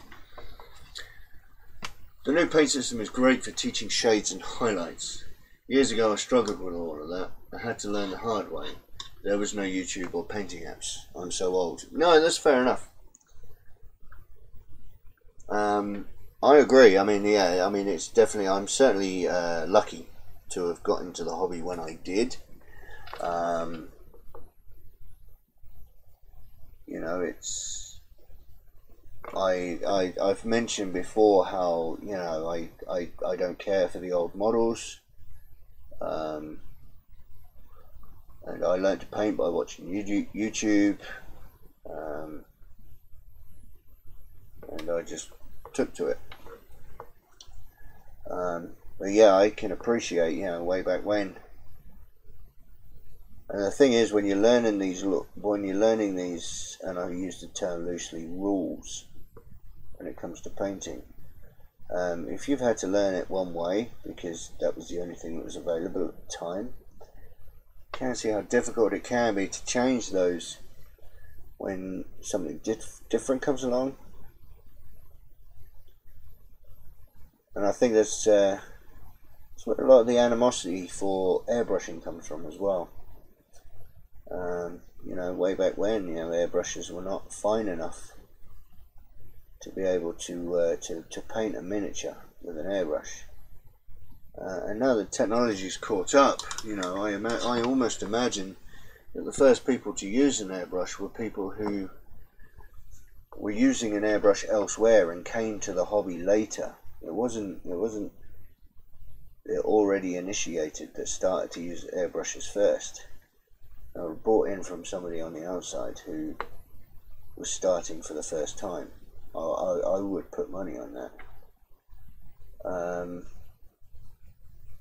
The new paint system is great for teaching shades and highlights. Years ago I struggled with all of that. I had to learn the hard way. There was no YouTube or painting apps. I'm so old. No, that's fair enough. I agree. I mean, yeah, I mean, it's definitely, I'm certainly lucky to have got into the hobby when I did. You know, it's, I've mentioned before how, you know, I don't care for the old models. And I learned to paint by watching YouTube. And I just took to it. But yeah, I can appreciate, you know, way back when. And the thing is, when you're learning these, and I use the term loosely, rules, when it comes to painting. If you've had to learn it one way, because that was the only thing that was available at the time, you can see how difficult it can be to change those when something different comes along. And I think that's where a lot of the animosity for airbrushing comes from as well. You know, way back when, you know, airbrushes were not fine enough to be able to paint a miniature with an airbrush. And now that technology's caught up, you know, I almost imagine that the first people to use an airbrush were people who were using an airbrush elsewhere and came to the hobby later. It wasn't already initiated that started to use airbrushes first. They were brought in from somebody on the outside who was starting for the first time. I would put money on that.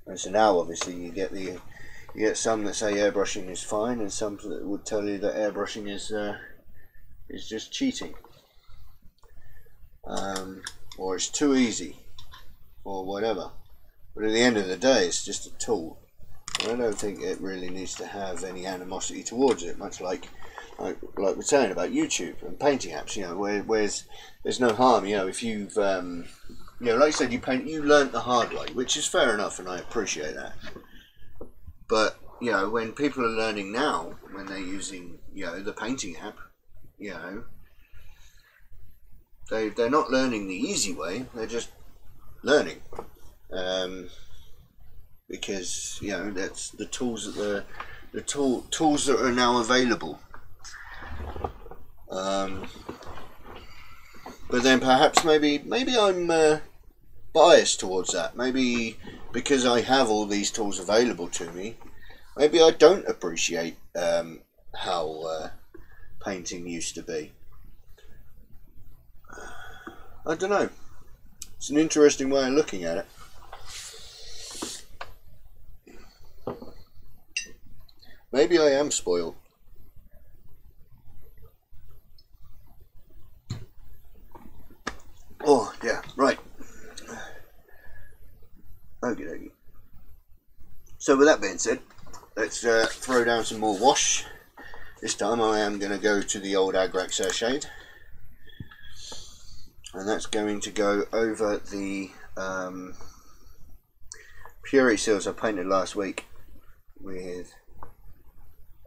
And so now, obviously, you get some that say airbrushing is fine, and some that would tell you that airbrushing is just cheating, or it's too easy, or whatever. But at the end of the day, it's just a tool. I don't think it really needs to have any animosity towards it, much like we're saying about YouTube and painting apps. You know, where there's no harm. You know, if you've you know, like I said, you learnt the hard way, which is fair enough, and I appreciate that. But you know, when people are learning now, when they're using, you know, the painting app, you know, they're not learning the easy way. They're just learning. Because, you know, that's the tools that tools that are now available. But then perhaps maybe I'm biased towards that. Maybe because I have all these tools available to me, maybe I don't appreciate how painting used to be. I don't know. It's an interesting way of looking at it. Maybe I am spoiled. Oh, yeah, right. Okie dokie. So with that being said, let's throw down some more wash. This time I am going to go to the old Agrax shade. And that's going to go over the purity seals I painted last week with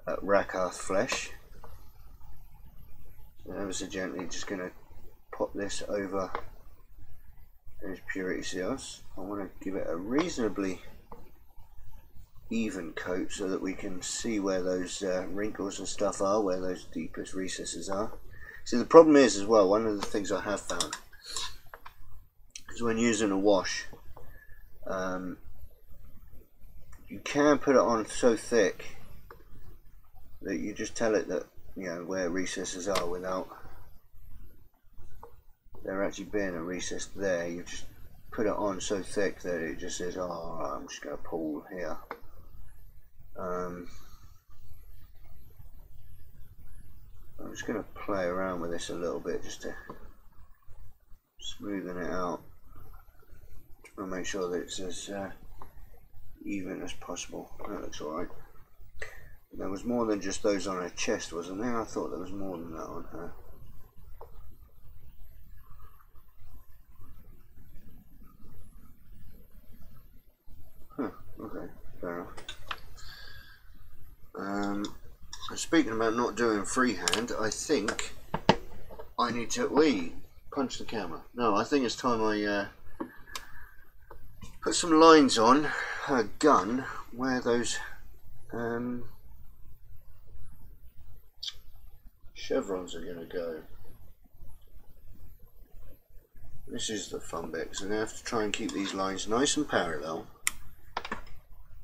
Rakarth Flesh. So ever so gently just going to pop this over those purity seals. I want to give it a reasonably even coat so that we can see where those wrinkles and stuff are, where those deepest recesses are. See, the problem is as well, one of the things I have found is when using a wash, you can put it on so thick that you just tell it that, you know, where recesses are without there actually being a recess there. You just put it on so thick that it just says, oh, I'm just going to pull here. I'm just going to play around with this a little bit just to smoothen it out. Just want to make sure that it's as even as possible. That looks alright. There was more than just those on her chest, wasn't there? I thought there was more than that on her. speaking about not doing freehand, I think I need to punch the camera. No, I think it's time I put some lines on her gun where those chevrons are going to go. This is the fun bit, because I'm going to have to try and keep these lines nice and parallel,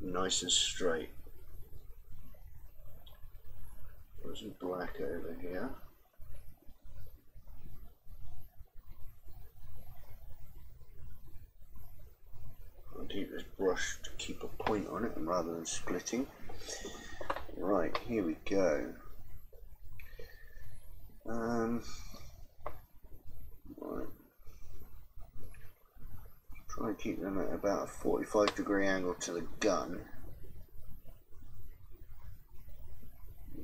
nice and straight. There's some black over here. I'll keep this brush to keep a point on it rather than splitting. Right, here we go. Right. Try and keep them at about a 45-degree angle to the gun.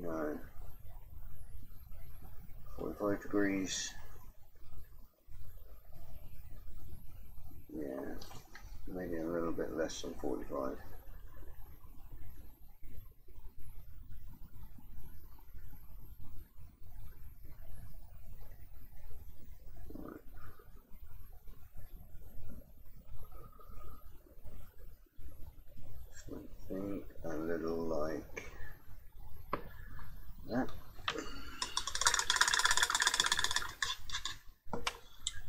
No. 45 degrees. Yeah. Maybe a little bit less than 45. Something a little like that.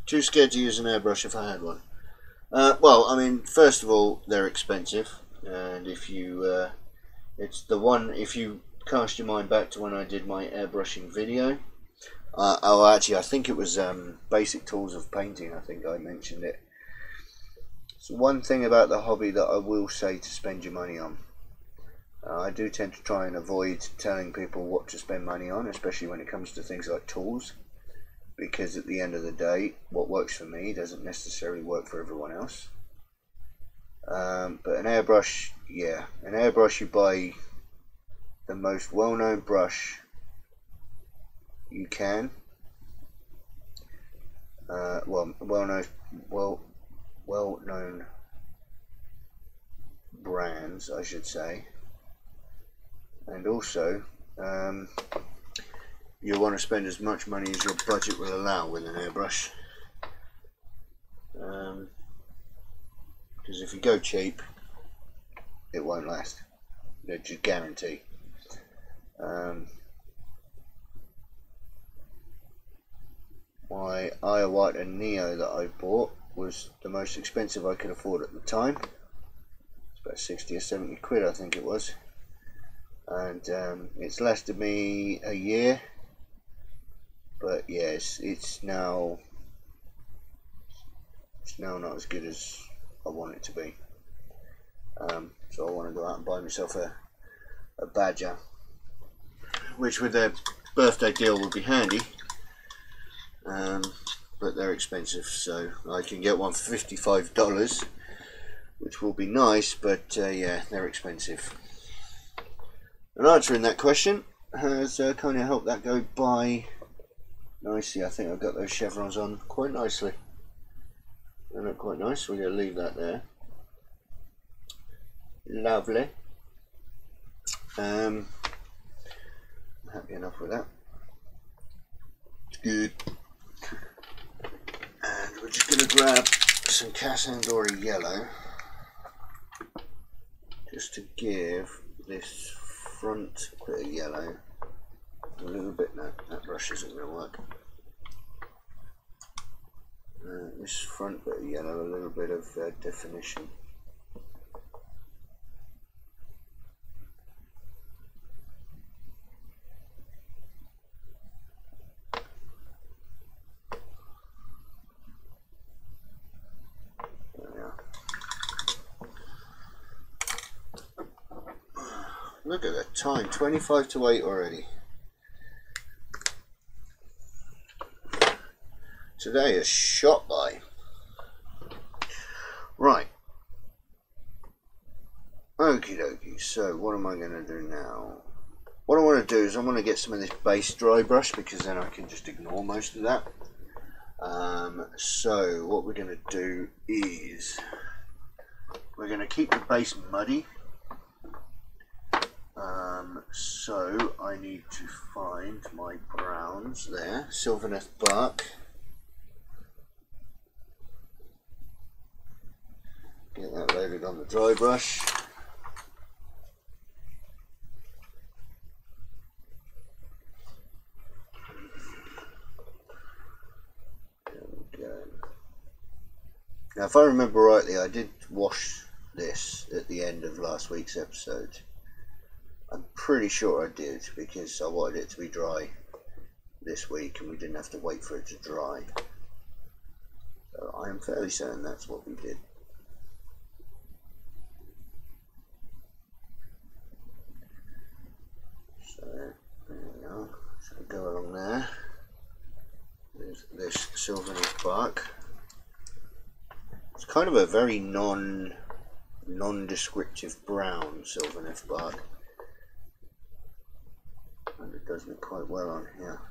Too scared to use an airbrush if I had one. Well, I mean, first of all, they're expensive, and if you, it's the one, if you cast your mind back to when I did my airbrushing video, oh, actually, I think it was basic tools of painting, I think I mentioned it. So one thing about the hobby that I will say to spend your money on. I do tend to try and avoid telling people what to spend money on, especially when it comes to things like tools. Because at the end of the day, what works for me doesn't necessarily work for everyone else. But an airbrush, yeah, an airbrush, you buy the most well-known brush you can. Well-known brands, I should say, and also. You'll want to spend as much money as your budget will allow with an airbrush, because if you go cheap, it won't last. That's just guarantee. My Iowata Neo that I bought was the most expensive I could afford at the time. It's about 60 or 70 quid, I think it was, and it's lasted me a year. But yes, it's now not as good as I want it to be. So I want to go out and buy myself a Badger, which with their birthday deal would be handy. But they're expensive, so I can get one for $55, which will be nice. But yeah, they're expensive. And answering that question has kind of helped that go by nicely. I think I've got those chevrons on quite nicely. They look quite nice. We're going to leave that there. Lovely. I'm happy enough with that. It's good. And we're just going to grab some Cassandora yellow, just to give this front bit of yellow a little bit. No, that brush isn't going to work. This front bit of yellow a little bit of definition. Look at the time, 25 to 8 already. Today is shot by. Right. Okie dokie, so what am I going to do now? What I want to do is I want to get some of this base dry brush, because then I can just ignore most of that. So what we're going to do is we're going to keep the base muddy. So I need to find my browns there. Sylvaneth bark. Get that loaded on the dry brush. There we go. Now, if I remember rightly, I did wash this at the end of last week's episode. I'm pretty sure I did, because I wanted it to be dry this week and we didn't have to wait for it to dry. So I am fairly certain that's what we did. So there we are. So go along there. There's this Sylvaneth bark. It's kind of a very non-descriptive brown Sylvaneth bark. And it does look quite well on here.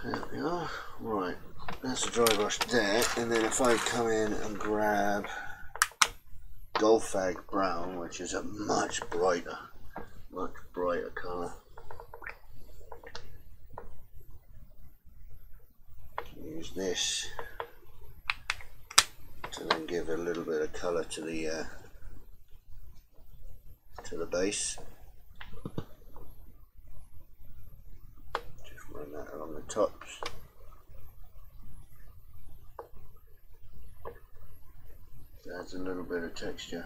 There we are. Right, that's the dry brush there, and then if I come in and grab Goldfag Brown, which is a much brighter colour. Use this to then give a little bit of colour to the base. Run that along the tops. Adds a little bit of texture.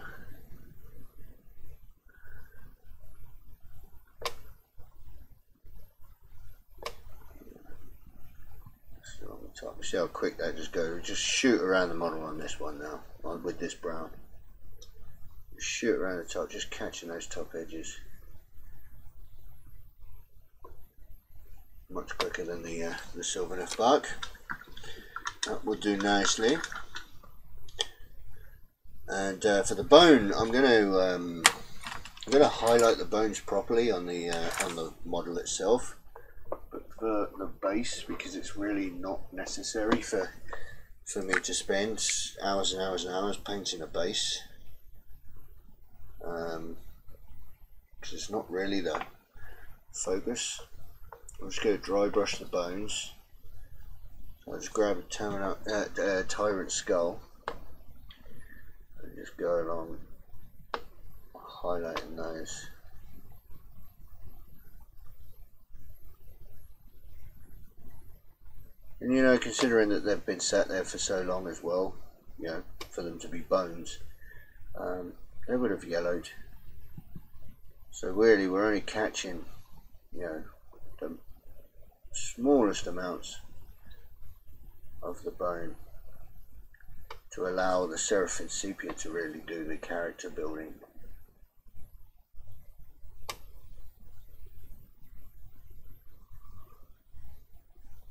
Still on the top. See how quick that just goes. Just shoot around the model on this one now, with this brown. Just shoot around the top, just catching those top edges. Much quicker than the Sylvaneth bark. That will do nicely. And for the bone, I'm going to highlight the bones properly on the model itself. But for the base, because it's really not necessary for me to spend hours and hours and hours painting a base, because it's not really the focus. I'm just going to dry brush the bones. So I'll just grab a tyrant skull and just go along highlighting those. And you know, considering that they've been sat there for so long as well, you know, for them to be bones, they would have yellowed. So really we're only catching, you know, the smallest amounts of the bone to allow the Seraphim Sepia to really do the character building.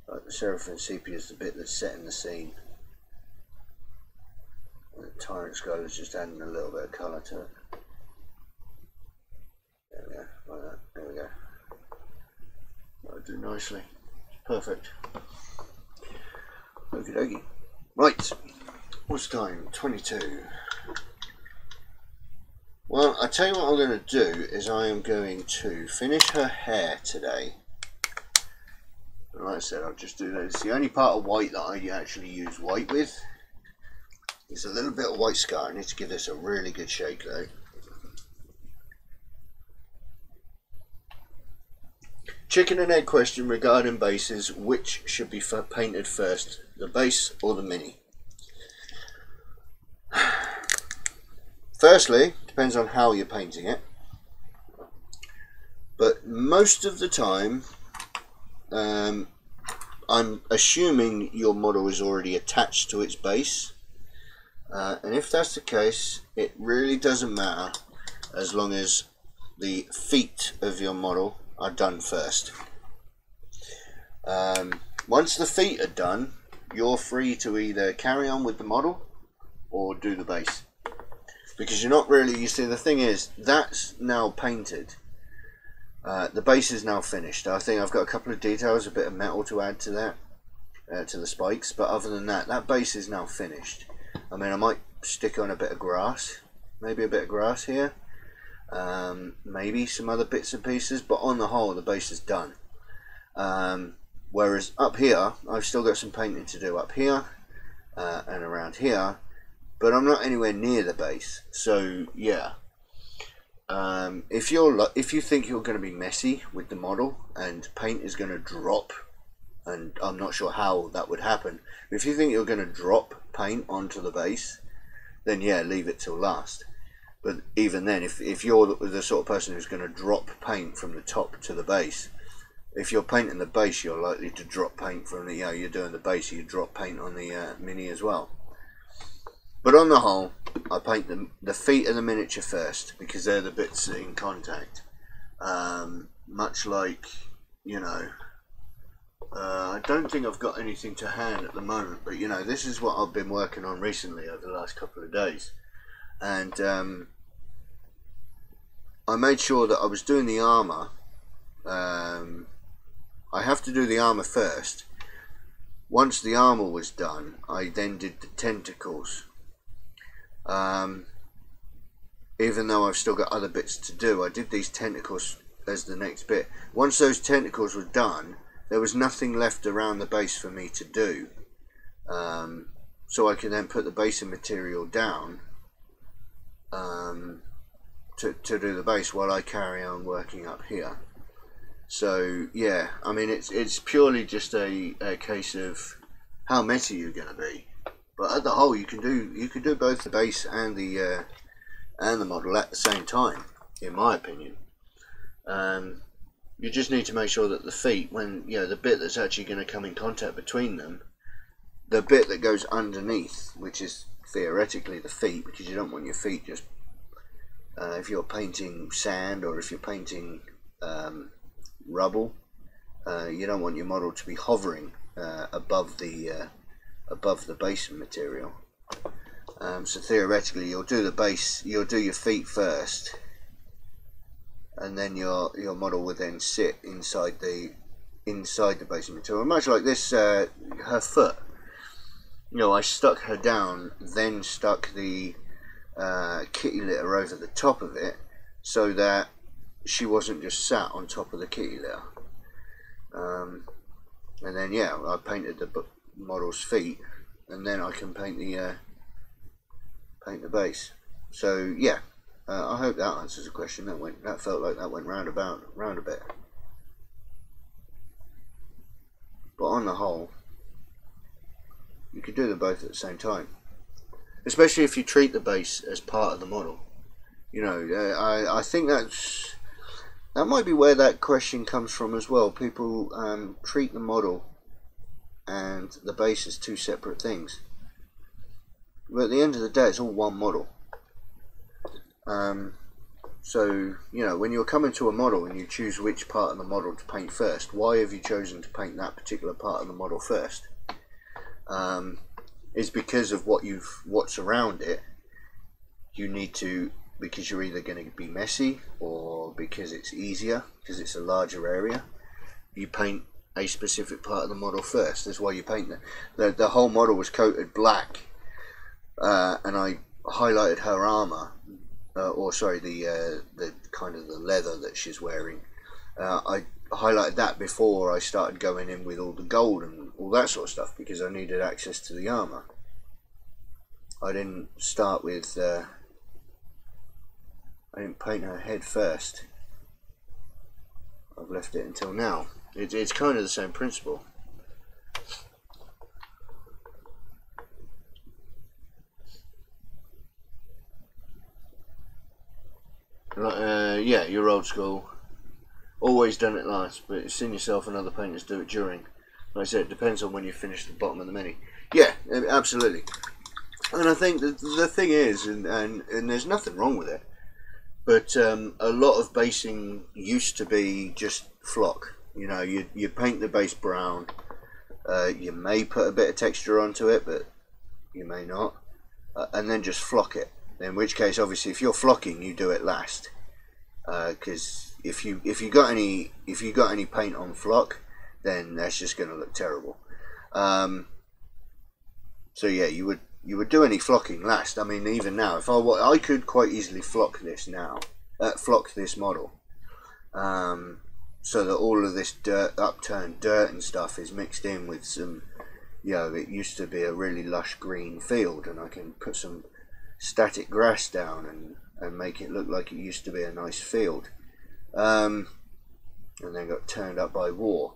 Like the Seraphim Sepia is the bit that's setting the scene. And the Tyrant Skull is just adding a little bit of colour to it. There we go, like that. There we go. That'll do nicely. Perfect. Okie dokie. Right. What's the time? 22. Well, I tell you what I'm going to do is I am going to finish her hair today. And like I said, I'll just do that. It's the only part of white that I actually use white with. There's a little bit of white scar. I need to give this a really good shake though. Chicken and egg question regarding bases. Which should be painted first, the base or the mini? Firstly, depends on how you're painting it. But most of the time, I'm assuming your model is already attached to its base. And if that's the case, it really doesn't matter as long as the feet of your model are done first. Once the feet are done, you're free to either carry on with the model or do the base. Because you're not really, you see, the thing is, that's now painted. The base is now finished. I think I've got a couple of details, a bit of metal to add to that, to the spikes, but other than that, that base is now finished. I mean, I might stick on a bit of grass, maybe a bit of grass here, maybe some other bits and pieces, but on the whole, the base is done. Whereas up here, I've still got some painting to do up here and around here, but I'm not anywhere near the base. So yeah, if you think you're going to be messy with the model and paint is going to drop, and I'm not sure how that would happen, but if you think you're going to drop paint onto the base, then yeah, leave it till last. But even then, if you're the sort of person who's going to drop paint from the top to the base, if you're painting the base, you're likely to drop paint from the, you're doing the base, you drop paint on the mini as well. But on the whole, I paint the feet of the miniature first, because they're the bits in contact. Much like, you know, I don't think I've got anything to hand at the moment, but you know, this is what I've been working on recently over the last couple of days. And I made sure that I was doing the armour. I have to do the armour first. Once the armour was done, I then did the tentacles. Even though I've still got other bits to do, I did these tentacles as the next bit. Once those tentacles were done, there was nothing left around the base for me to do. So I can then put the basing material down to do the base while I carry on working up here. So yeah, I mean, it's purely just a case of how messy you're going to be. But at the whole, you can do both the base and the model at the same time, in my opinion. You just need to make sure that the feet, when the bit that's actually going to come in contact between them, the bit that goes underneath, which is theoretically the feet, because you don't want your feet just if you're painting sand or if you're painting rubble, you don't want your model to be hovering above the base material. So theoretically, you'll do the base, you'll do your feet first, and then your model will then sit inside the base material. Much like this, her foot. I stuck her down, then stuck the kitty litter over the top of it, so that she wasn't just sat on top of the kitty litter. And then yeah, I painted the model's feet, and then I can paint the base. So yeah, I hope that answers the question. That felt like that went round a bit. But on the whole, you could do them both at the same time, especially if you treat the base as part of the model. I think that might be where that question comes from as well. People treat the model and the base as two separate things, but at the end of the day, it's all one model. So when you're coming to a model and you choose which part of the model to paint first, why have you chosen to paint that particular part of the model first? Is because of what's around it. You need to, because you're either going to be messy, or because it's easier, because it's a larger area, you paint a specific part of the model first. That's why you paint it. The whole model was coated black, and I highlighted her armor, or sorry, the kind of the leather that she's wearing. I highlighted that before I started going in with all the gold and all that sort of stuff, because I needed access to the armor. I didn't start with I didn't paint her head first. I've left it until now. It's kind of the same principle. Yeah, you're old school. Always done it last, but you've seen yourself and other painters do it during. Like I said, it depends on when you finish the bottom of the mini. Yeah, absolutely. And I think the thing is, and there's nothing wrong with it, but a lot of basing used to be just flock. You know, you paint the base brown, you may put a bit of texture onto it, but you may not, and then just flock it. In which case, obviously, if you're flocking, you do it last, because if you got any paint on flock, then that's just going to look terrible. So yeah, you would do any flocking last. I mean, even now, if I could quite easily flock this now, flock this model, so that all of this upturned dirt and stuff is mixed in with some, you know, it used to be a really lush green field, and I can put some static grass down and make it look like it used to be a nice field, and then got turned up by war.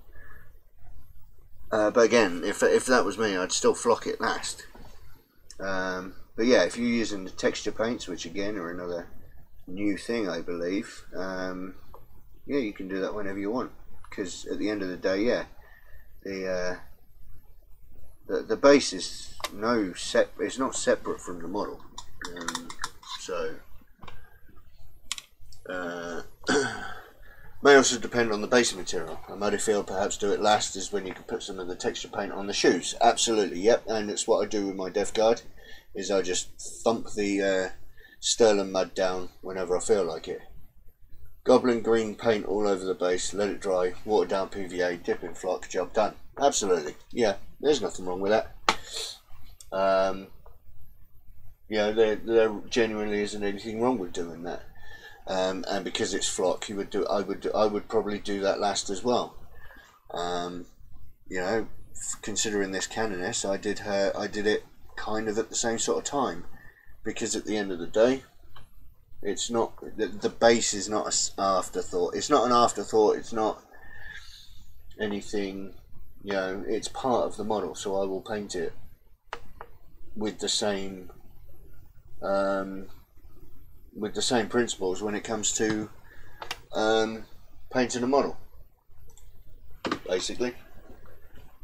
But again, if that was me, I'd still flock it last. But yeah, if you're using the texture paints, which again are another new thing, I believe, yeah, you can do that whenever you want, because at the end of the day, yeah, the base is it's not separate from the model, so may also depend on the base material. A muddy field, perhaps do it last, is when you can put some of the texture paint on the shoes. Absolutely, yep, and it's what I do with my Death Guard, is I just thump the Sterling mud down whenever I feel like it. Goblin green paint all over the base, let it dry, water down PVA, dip in flock, job done. Absolutely, yeah, there's nothing wrong with that. You know, there genuinely isn't anything wrong with doing that. And because it's flock, I would probably do that last as well. You know, considering this Canoness, I did it kind of at the same sort of time, because at the end of the day, it's not the base is not an afterthought. It's not an afterthought. It's not anything. You know, it's part of the model, so I will paint it with the same. With the same principles when it comes to painting a model. Basically,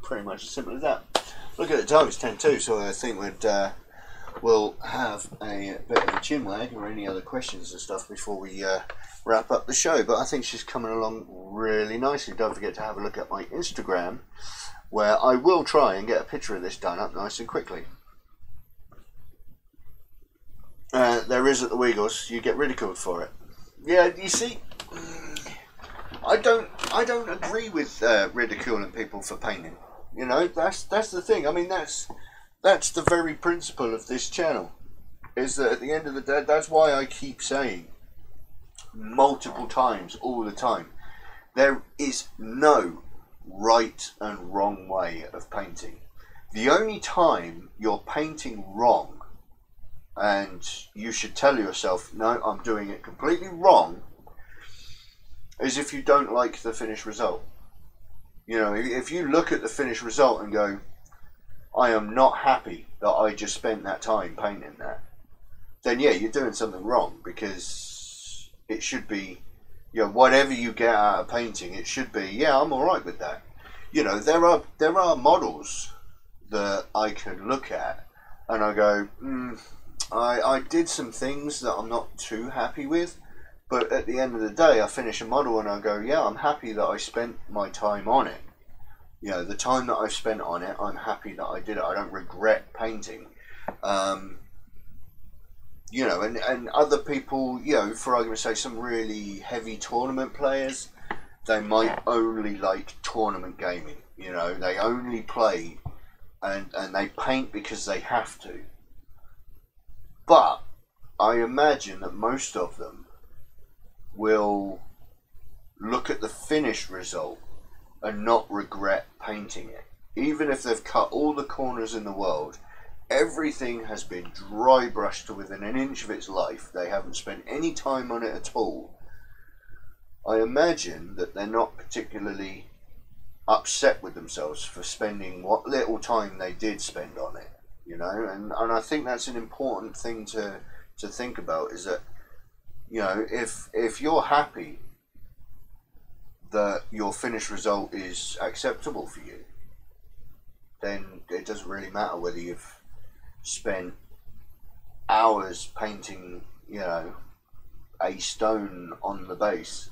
pretty much as simple as that. Look at the time; it's 10:02, so I think we'll have a bit of a chin wag or any other questions and stuff before we wrap up the show. But I think she's coming along really nicely. Don't forget to have a look at my Instagram, where I will try and get a picture of this done up nice and quickly. There is at the Wiggles. You get ridiculed for it. Yeah, you see, I don't agree with ridiculing people for painting. You know, that's the thing. I mean, that's the very principle of this channel. Is that at the end of the day, that's why I keep saying multiple times, all the time, there is no right and wrong way of painting. The only time you're painting wrong, and you should tell yourself, no, I'm doing it completely wrong, is if you don't like the finished result. You know, if you look at the finished result and go, I am not happy that I just spent that time painting that, then yeah, you're doing something wrong, because it should be, you know, whatever you get out of painting, it should be, yeah, I'm alright with that. You know, there are models that I can look at and I go, I did some things that I'm not too happy with, but at the end of the day, I finish a model and I go, yeah, I'm happy that I spent my time on it. You know, the time that I've spent on it, I'm happy that I did it. I don't regret painting. You know, and other people, you know, for argument's sake, some really heavy tournament players, they might only like tournament gaming. You know, they only play and they paint because they have to. But I imagine that most of them will look at the finished result and not regret painting it. Even if they've cut all the corners in the world, everything has been dry brushed to within an inch of its life, they haven't spent any time on it at all, I imagine that they're not particularly upset with themselves for spending what little time they did spend on it. You know, and I think that's an important thing to think about, is that You know, if you're happy that your finished result is acceptable for you, then it doesn't really matter whether you've spent hours painting, you know, a stone on the base,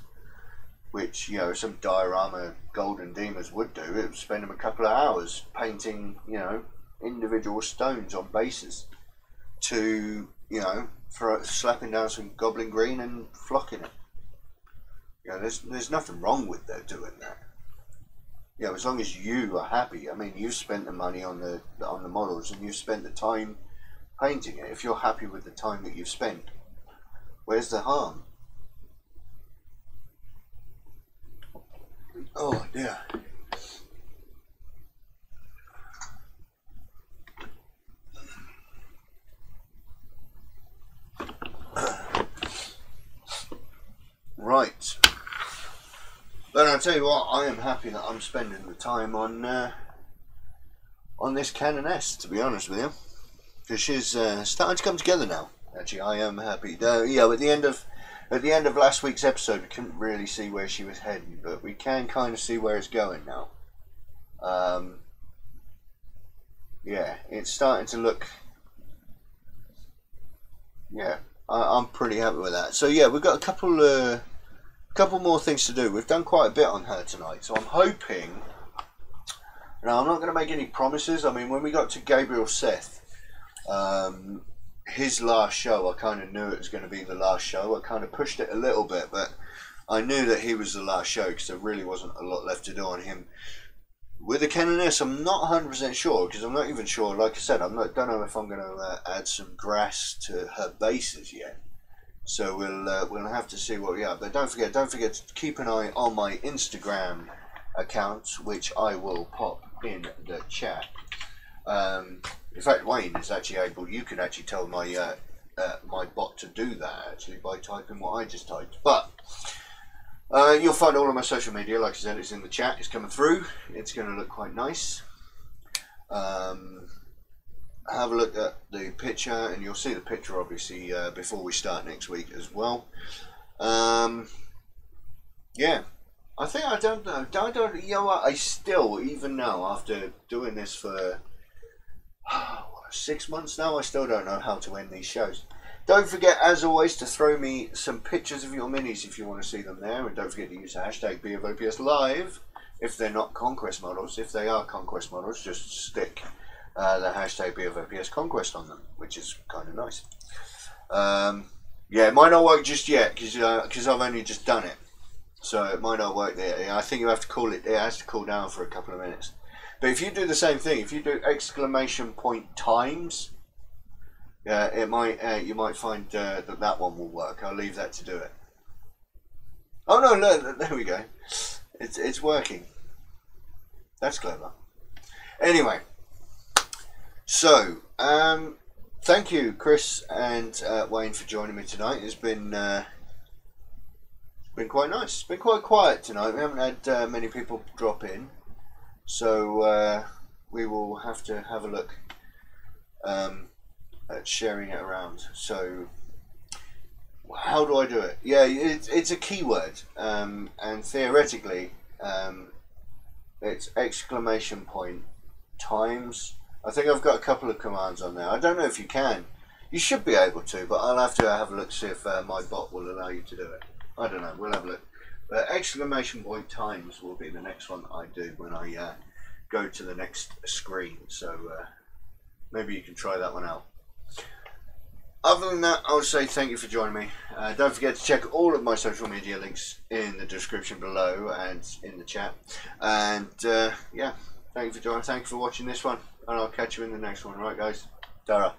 which, you know, some diorama golden demons would do. It would spend them a couple of hours painting, you know, individual stones on bases, to, you know, for slapping down some goblin green and flocking it. You know, there's nothing wrong with that, doing that. You know, as long as you are happy. I mean, you've spent the money on the models, and you've spent the time painting it. If you're happy with the time that you've spent, where's the harm? Oh dear. Right. But I'll tell you what, I am happy that I'm spending the time on this Canoness, to be honest with you, because she's starting to come together now. Actually, I am happy. Yeah, at the end of last week's episode, we couldn't really see where she was heading, but we can kind of see where it's going now. Yeah, it's starting to look. Yeah, I'm pretty happy with that. So yeah, we've got a couple more things to do. We've done quite a bit on her tonight, so I'm hoping. Now, I'm not going to make any promises. I mean, when we got to Gabriel Seth, his last show, I kind of knew it was going to be the last show. I kind of pushed it a little bit, but I knew that he was the last show because there really wasn't a lot left to do on him. With the Canoness, I'm not 100% sure, because I'm not even sure. Like I said, don't know if I'm going to add some grass to her bases yet. So we'll have to see what we are. But don't forget to keep an eye on my Instagram account, which I will pop in the chat. In fact, Wayne is actually able. You could actually tell my my bot to do that actually by typing what I just typed. But you'll find all of my social media. Like I said, it's in the chat. It's coming through. It's going to look quite nice. Have a look at the picture, and you'll see the picture obviously before we start next week as well. Yeah, I think I don't know. You know what? I still, even now, after doing this for 6 months now, I still don't know how to end these shows. Don't forget, as always, to throw me some pictures of your minis if you want to see them there, and don't forget to use the hashtag #BofOPSLive if they're not conquest models. If they are conquest models, just stick the hashtag #BofOPS conquest on them, which is kind of nice. Yeah, it might not work just yet because I've only just done it, so it might not work there. I think you have to call it. It has to cool down for a couple of minutes. But if you do the same thing, if you do !times, it might you might find that one will work. I'll leave that to do it. Oh no, there we go. It's working. That's clever. Anyway. So, thank you, Chris and Wayne, for joining me tonight. It's been quite nice. It's been quite quiet tonight. We haven't had many people drop in, so we will have to have a look at sharing it around. So, how do I do it? Yeah, it's a keyword, and theoretically, it's !times. I think I've got a couple of commands on there. I don't know if you can. You should be able to, but I'll have to have a look, see if my bot will allow you to do it. I don't know. We'll have a look. But !times will be the next one I do when I go to the next screen. So maybe you can try that one out. Other than that, I'll say thank you for joining me. Don't forget to check all of my social media links in the description below and in the chat. And yeah, thank you for joining. Thank you for watching this one. And I'll catch you in the next one. Right, guys? Dara.